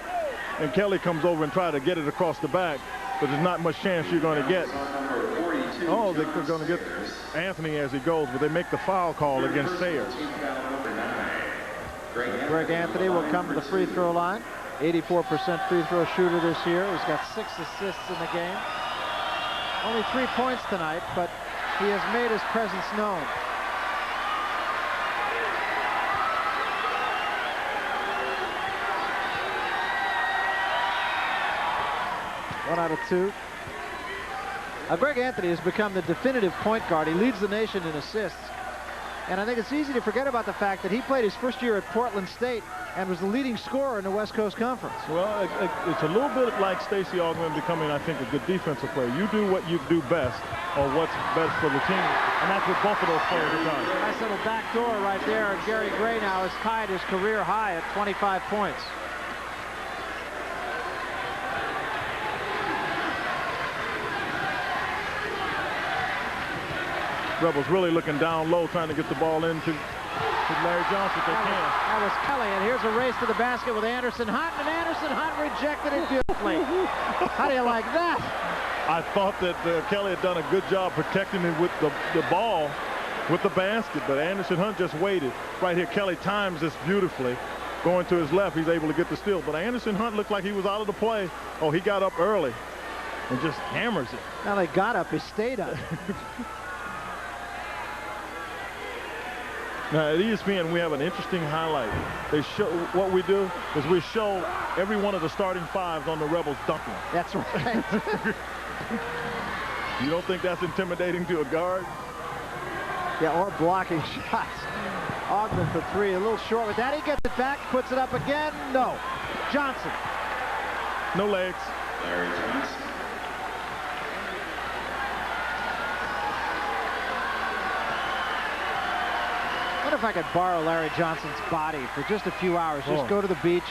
And Kelly comes over and try to get it across the back, but there's not much chance you're going to get. Oh, they're going to get Anthony as he goes, but they make the foul call against Sayers. Greg Anthony will come to the free throw line. 84% free throw shooter this year. He's got 6 assists in the game. Only 3 points tonight, but he has made his presence known. One out of 2. Greg Anthony has become the definitive point guard. He leads the nation in assists. And I think it's easy to forget about the fact that he played his first year at Portland State and was the leading scorer in the West Coast Conference. Well, it's a little bit like Stacey Augmon becoming, I think, a good defensive player. You do what you do best, or what's best for the team, and that's what both of those players have done. Nice little back door right there, and Gary Gray now has tied his career high at 25 points. Rebels really looking down low, trying to get the ball into Larry Johnson if they can. That was Kelly, and here's a race to the basket with Anderson Hunt, and Anderson Hunt rejected it beautifully. How do you like that? I thought that Kelly had done a good job protecting him with the ball, with the basket, but Anderson Hunt just waited. Right here, Kelly times this beautifully. Going to his left, he's able to get the steal, but Anderson Hunt looked like he was out of the play. Oh, he got up early and just hammers it. Now they got up, he stayed up. Now at ESPN we have an interesting highlight. They show what we do is we show every one of the starting 5s on the Rebels dunking. That's right. You don't think that's intimidating to a guard? Yeah, or blocking shots. Augmon for 3, a little short with that. He gets it back, puts it up again. No. Johnson. No legs. Larry Johnson. I wonder if I could borrow Larry Johnson's body for just a few hours. Just go to the beach.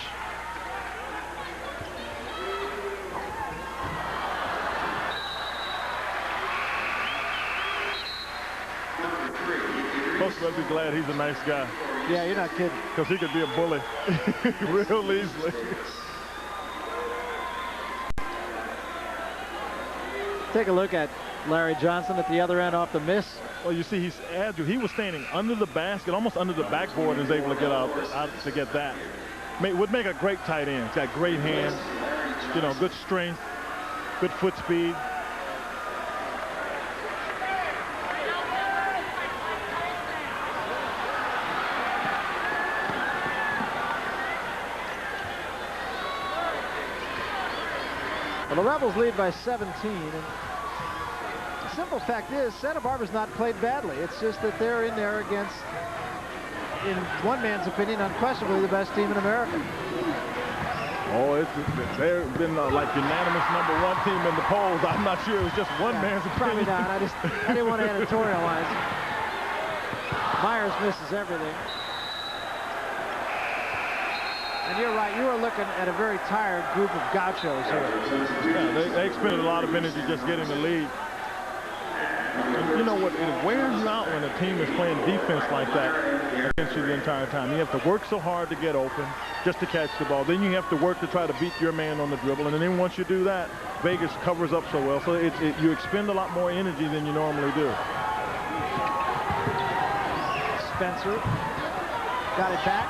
Most of us be glad he's a nice guy. Yeah, you're not kidding. Because he could be a bully real easily. Take a look at Larry Johnson at the other end off the miss. Well, you see, he's agile. He was standing under the basket, almost under the backboard, and was able to get out to get that. Would make a great tight end. He's got great hands, you know, good strength, good foot speed. Well, the Rebels lead by 17. And the simple fact is, Santa Barbara's not played badly. It's just that they're in there against, in one man's opinion, unquestionably the best team in America. Oh, they've been like unanimous #1 team in the polls. I'm not sure it was just one man's opinion. Probably not. I didn't want to editorialize. Myers misses everything. And you're right, you are looking at a very tired group of gauchos here. Yeah, they expended a lot of energy just getting the lead. And you know what, it wears you out when a team is playing defense like that against you the entire time. You have to work so hard to get open, just to catch the ball. Then you have to work to try to beat your man on the dribble. And then once you do that, Vegas covers up so well. So you expend a lot more energy than you normally do. Spencer got it back.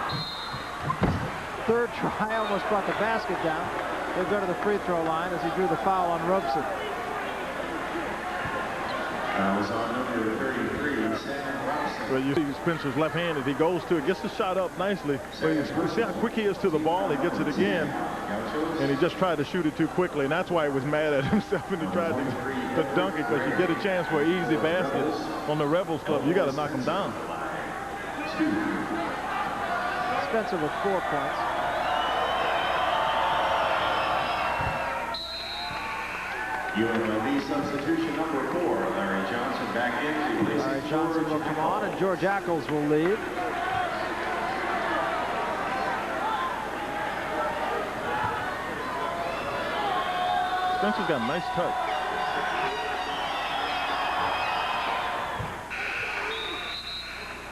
Third try, almost brought the basket down. He'll go to the free throw line as he drew the foul on Robeson. Was on number 33, Well, you see Spencer's left-handed. He goes to it, gets the shot up nicely. But you see how quick he is to the ball. He gets it again, and he just tried to shoot it too quickly, and that's why he was mad at himself when he tried to dunk it, because you get a chance for an easy basket on the Rebels club. You got to knock him down. Spencer with 4 points. UNLV substitution number 4, Larry Johnson back in. Larry Johnson will come on, and George ACKLES will lead. Spencer's got a nice touch.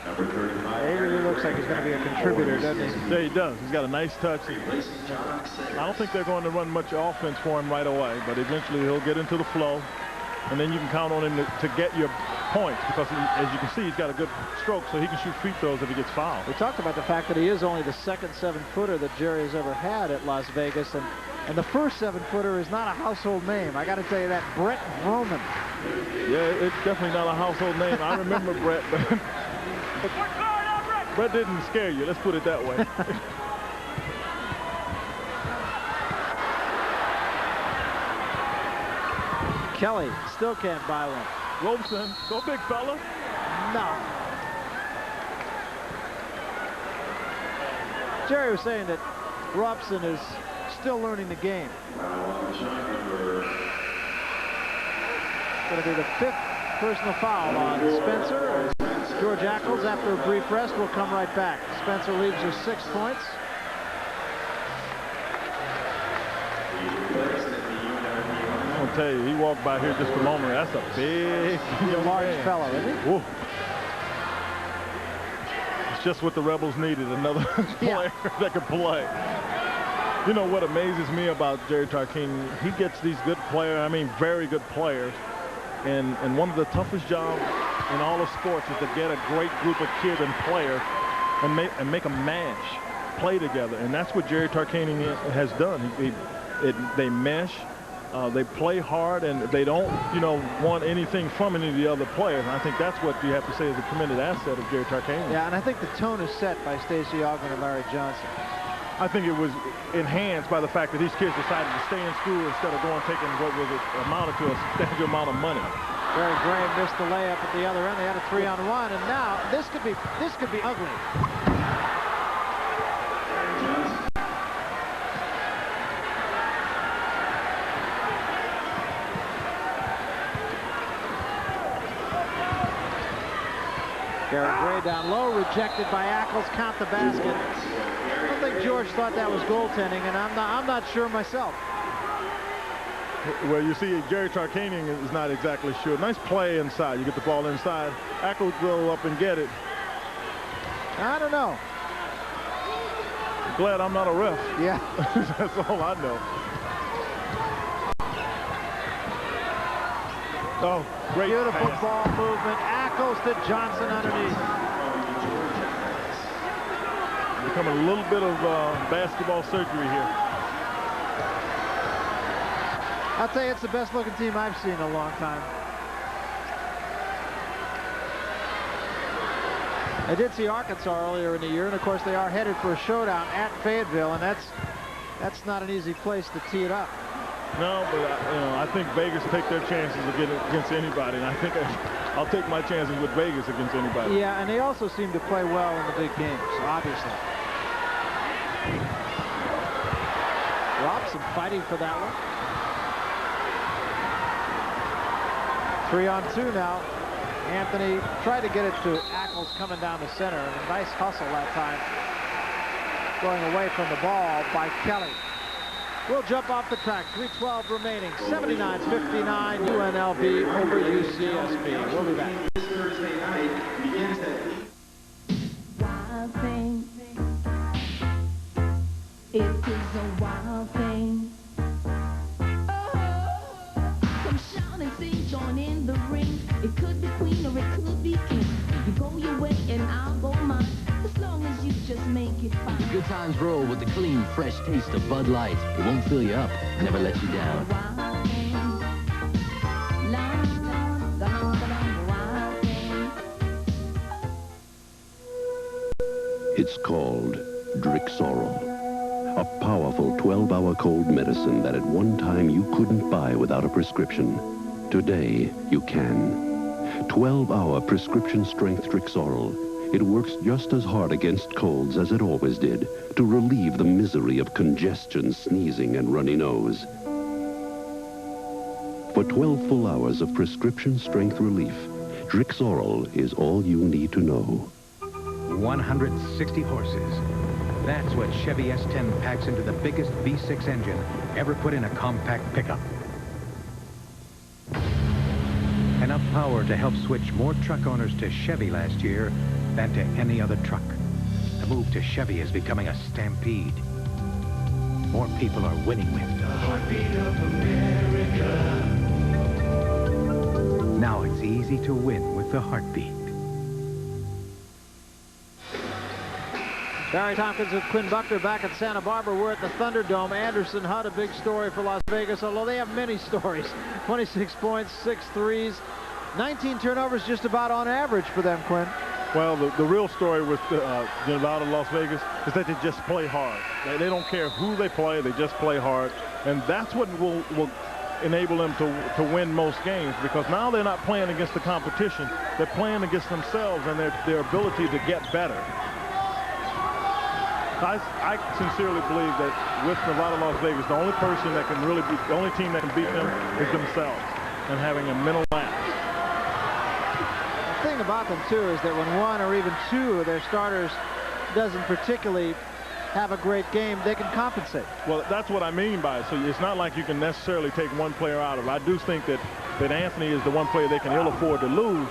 Number 35. Avery looks like he's going to be a contributor, doesn't he? Yeah, he does. He's got a nice touch. I don't think they're going to run much offense for him right away, but eventually he'll get into the flow, and then you can count on him to get your points because, as you can see, he's got a good stroke, so he can shoot free throws if he gets fouled. We talked about the fact that he is only the second 7-footer that Jerry has ever had at Las Vegas, and the first 7-footer is not a household name. I got to tell you that, Brett Vroman. Yeah, it's definitely not a household name. I remember Brett, but Brett didn't scare you. Let's put it that way. Kelly still can't buy one. Robeson, go big fella. No. Jerry was saying that Robson is still learning the game. It's going to be the 5th personal foul on Spencer. George Ackles, after a brief rest, will come right back. Spencer leaves with 6 points. I'm going to tell you, he walked by here just a moment. That's a big, large fellow, isn't he? Ooh. It's just what the Rebels needed, another player that could play. You know what amazes me about Jerry Tarkanian? He gets these good players, I mean very good players, and one of the toughest jobs in all of sports is to get a great group of kids and players and make them mash, play together, and that's what Jerry Tarkanian has done. They mesh, they play hard, and they don't, want anything from any of the other players. And I think that's what you have to say is a tremendous asset of Jerry Tarkanian. Yeah, and I think the tone is set by Stacey Augmon and Larry Johnson. I think it was enhanced by the fact that these kids decided to stay in school instead of going taking what was amounted to a substantial amount of money. Barry Graham missed the layup at the other end. They had a 3-on-1, and now this could be ugly. Garrett Gray down low, rejected by Ackles. Count the basket. I don't think George thought that was goaltending, and I'm not sure myself. Well, you see, Jerry Tarkanian is not exactly sure. Nice play inside. You get the ball inside. Ackles go up and get it. I don't know. Glad I'm not a ref. Yeah. That's all I know. Oh, great Beautiful pass. ball movement. Ackles to Johnson underneath. Becoming a little bit of basketball surgery here. I'll tell you, it's the best looking team I've seen in a long time. I did see Arkansas earlier in the year, and of course they are headed for a showdown at Fayetteville, and that's not an easy place to tee it up. No, but I think Vegas take their chances against anybody, and I think I'll take my chances with Vegas against anybody. Yeah, and they also seem to play well in the big games, obviously. Robson fighting for that one. 3-on-2 now. Anthony tried to get it to Ackles coming down the center. And a nice hustle that time. Going away from the ball by Kelly. We'll jump off the track. 3:12 remaining. 79-59 UNLV over UCSB. We'll be back. This Thursday night begins at 8. Wild thing. It is a wild thing. Come shout and sing, join in the ring. It could be queen or it could be king. You go your way and I'll go mine. As long as you just make it fine. The good times roll with the clean, fresh taste of Bud Light. It won't fill you up, never let you down. It's called Drixoral, a powerful 12-hour cold medicine that at one time you couldn't buy without a prescription. Today, you can. 12-hour prescription-strength Drixoral. It works just as hard against colds as it always did, to relieve the misery of congestion, sneezing, and runny nose. For 12 full hours of prescription-strength relief, Drixoral is all you need to know. 160 horses. That's what Chevy S10 packs into the biggest V6 engine ever put in a compact pickup. Enough power to help switch more truck owners to Chevy last year than to any other truck. The move to Chevy is becoming a stampede. More people are winning with the heartbeat of America. Now it's easy to win with the heartbeat. Barry Tompkins with Quinn Buckner back at Santa Barbara. We're at the Thunderdome. Anderson Hunt, a big story for Las Vegas, although they have many stories. 26 points, 6 threes, 19 turnovers just about on average for them, Quinn. Well, the real story with out of Las Vegas is that they just play hard. They don't care who they play, they just play hard. And that's what will enable them to win most games, because now they're not playing against the competition. They're playing against themselves and their ability to get better. I sincerely believe that with Nevada, Las Vegas, the only person that can really beat, the only team that can beat them is themselves, and having a mental lapse. The thing about them, too, is that when one or even two of their starters doesn't particularly have a great game, they can compensate. Well, that's what I mean by it. So it's not like you can necessarily take one player out of it. I do think that Anthony is the one player they can ill afford to lose,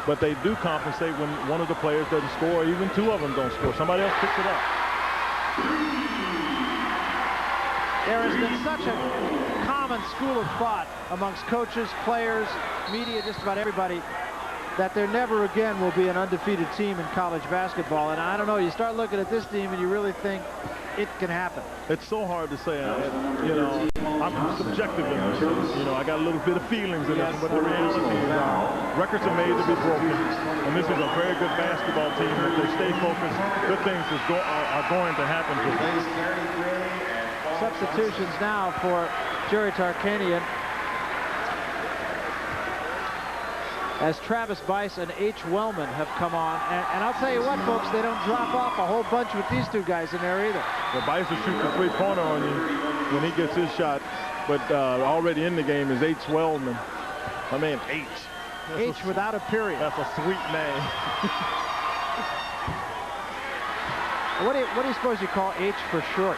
but they do compensate when one of the players doesn't score, or even two of them don't score. Somebody else picks it up. There has been such a common school of thought amongst coaches, players, media, just about everybody, that there never again will be an undefeated team in college basketball. And I don't know, you start looking at this team and you really think it can happen. It's so hard to say. You know, I'm subjective in this. You know, I got a little bit of feelings in this, but the reality is records are made to be broken. And this is a very good basketball team. If they stay focused, good things are going to happen to them. Substitutions now for Jerry Tarkanian, as Travis Bice and H. Wellman have come on. And I'll tell you what, folks, they don't drop off a whole bunch with these two guys in there either. The Bice will shoot the three-pointer on you when he gets his shot, but already in the game is H. Wellman. I mean, H. H without a period. That's a sweet name. What do you suppose you call H for short?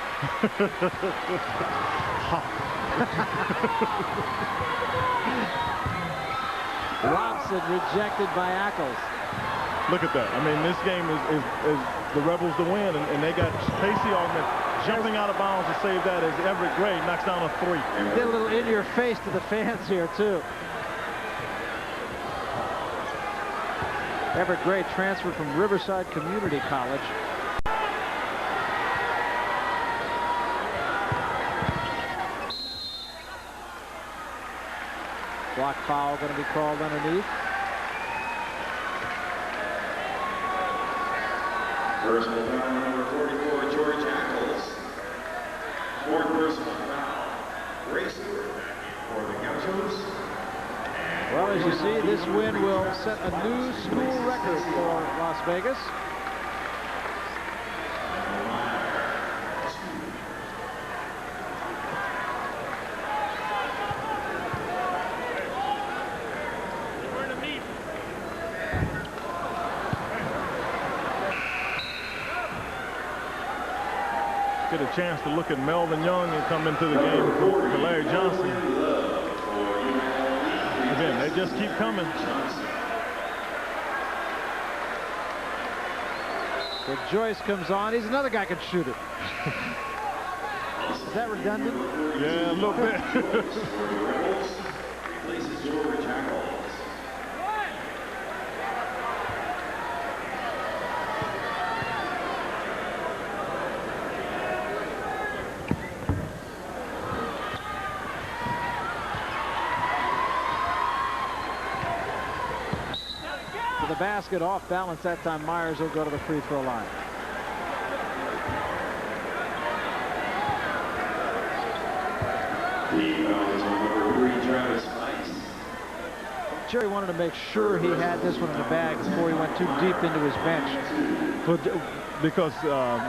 Robson rejected by ACKLES. Look at that. I mean, this game is the Rebels to win, and they got Stacey Augmon jumping out of bounds to save that as EVRIC Gray knocks down a three. Did a little in your face to the fans here, too. EVRIC Gray transferred from Riverside Community College. Block foul going to be called underneath. Personal foul number 44, George ACKLES. Fourth personal foul, racer for the Gauchos. Well, as you see, this win will set a new school record for Las Vegas. Get a chance to look at Melvin Young and come into the game for Larry Johnson. Again, they just keep coming. So Joyce comes on. He's another guy can shoot it. Is that redundant? Yeah, a little bit. Replaces George ACKLES. The basket off balance that time. Myers will go to the free throw line. Jerry wanted to make sure he had this one in the bag before he went too deep into his bench. Because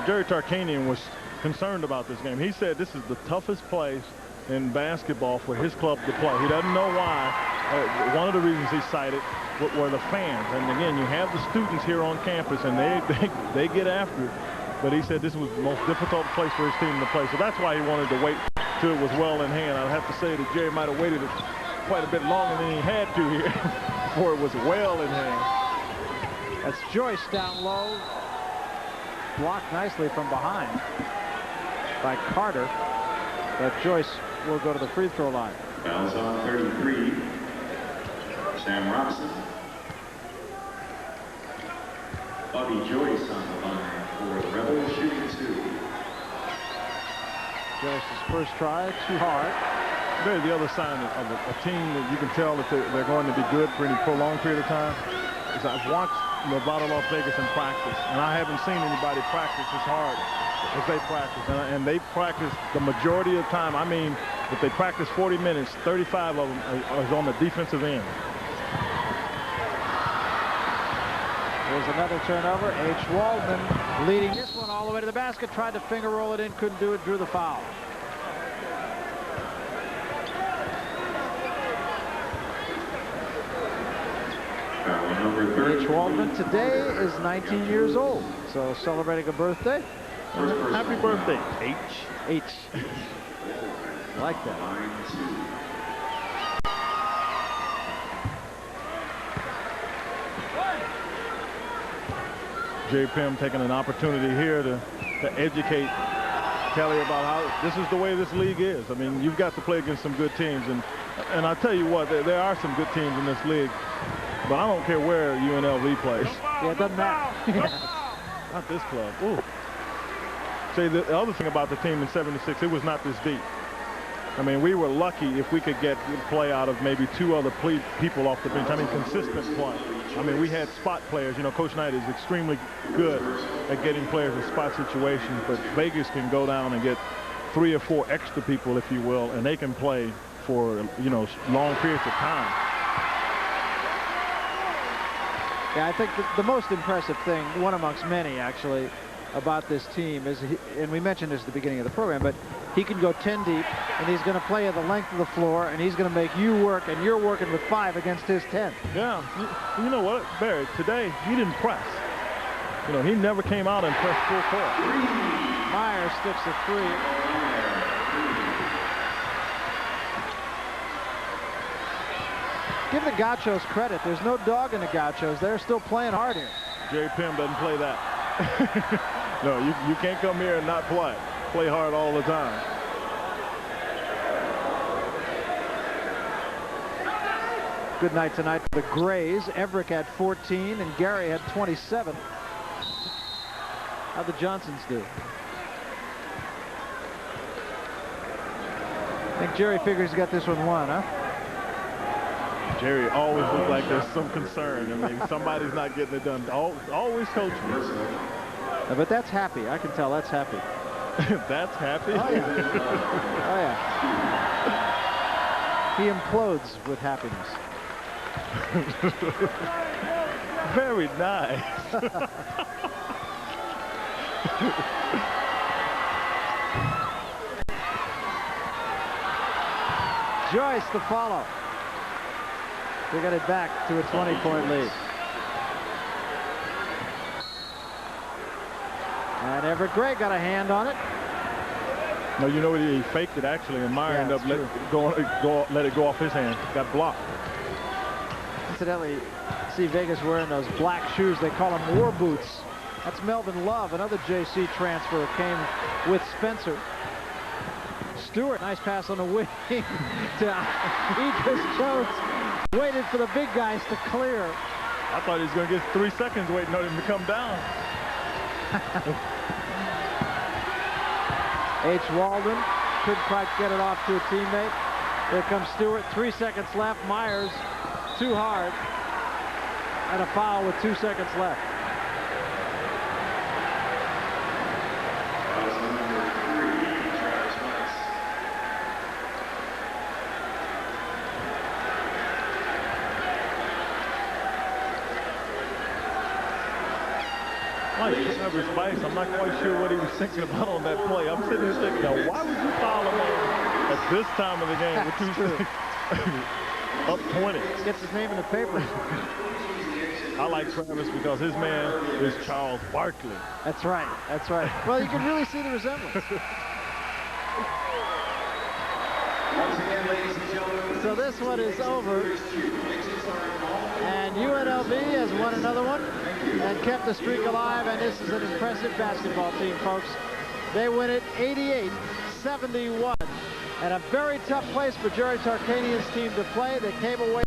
Jerry Tarkanian was concerned about this game. He said this is the toughest place in basketball for his club to play. He doesn't know why. One of the reasons he cited were the fans. And again, you have the students here on campus, and they get after it. But he said this was the most difficult place for his team to play. So that's why he wanted to wait till it was well in hand. I'd have to say that Jerry might have waited quite a bit longer than he had to here before it was well in hand. That's Joyce down low. blocked nicely from behind by Carter. But Joyce will go to the free throw line. Fouls on 33. Sam Robson. Bobby Joyce on the line for the Rebels, shooting 2. Joyce's first try, too hard. Very the other sign of a team that you can tell that they're going to be good for any prolonged period of time is I've watched Nevada, Las Vegas in practice, and I haven't seen anybody practice as hard as they practice. And they practice the majority of the time. I mean, if they practice 40 minutes, 35 of them is on the defensive end. There's another turnover. H. Waldman leading this one all the way to the basket. Tried to finger roll it in, couldn't do it, drew the foul. H. Waldman today is 19 years old, so celebrating a birthday. Happy birthday, H. H. I like that. J. Pim taking an opportunity here to educate Kelly about how this is the way this league is. I mean, you've got to play against some good teams, and I'll tell you what, there are some good teams in this league, but I don't care where UNLV plays. Yeah, it doesn't matter. Not this club. Ooh. See, the other thing about the team in '76, it was not this deep. I mean, we were lucky if we could get play out of maybe 2 other people off the bench. I mean, consistent play. I mean, we had spot players. You know, Coach Knight is extremely good at getting players in spot situations, but Vegas can go down and get 3 or 4 extra people, if you will, and they can play for, you know, long periods of time. Yeah, I think the most impressive thing, one amongst many actually, about this team is, and we mentioned this at the beginning of the program, but he can go 10 deep, and he's going to play at the length of the floor, and he's going to make you work, and you're working with 5 against his 10. Yeah, you know what, Barry, today he didn't press. You know, he never came out and pressed full court. Meyer sticks a 3. Give the Gauchos credit. There's no dog in the Gauchos. They're still playing hard here. Jerry Pim doesn't play that. No, you can't come here and not play. Play hard all the time. Good night tonight for the Grays. EVRIC had 14 and Gary had 27. How'd the Johnsons do? I think Jerry figures he got this one won, huh? Jerry always looks like there's some concern. I mean, somebody's not getting it done. Always coaching. But that's happy. I can tell that's happy. That's happy? Oh, yeah. Oh, yeah. He implodes with happiness. Very nice. Joyce to follow. They got it back to a 20-point lead. And EVRIC Gray got a hand on it. No, you know what? He faked it actually, and Meyer ended up let it go off his hand. Got blocked. Incidentally, see Vegas wearing those black shoes. They call them war boots. That's Melvin Love, another JC transfer, came with Spencer. Stewart, nice pass on the wing to Idris Jones. Waited for the big guys to clear. I thought he was going to get 3 seconds waiting on him to come down. H. Walden couldn't quite get it off to a teammate. Here comes Stewart. 3 seconds left. Myers too hard. And a foul with 2 seconds left. Travis Spice, I'm not quite sure what he was thinking about on that play. I'm sitting here thinking, now, why would you foul him at this time of the game with 2 up 20? Gets his name in the paper. I like Travis because his man is Charles Barkley. That's right. That's right. Well, you can really see the resemblance. So this one is over. And UNLV has won another one and kept the streak alive, and this is an impressive basketball team, folks. They win it 88-71. And a very tough place for Jerry Tarkanian's team to play. They came away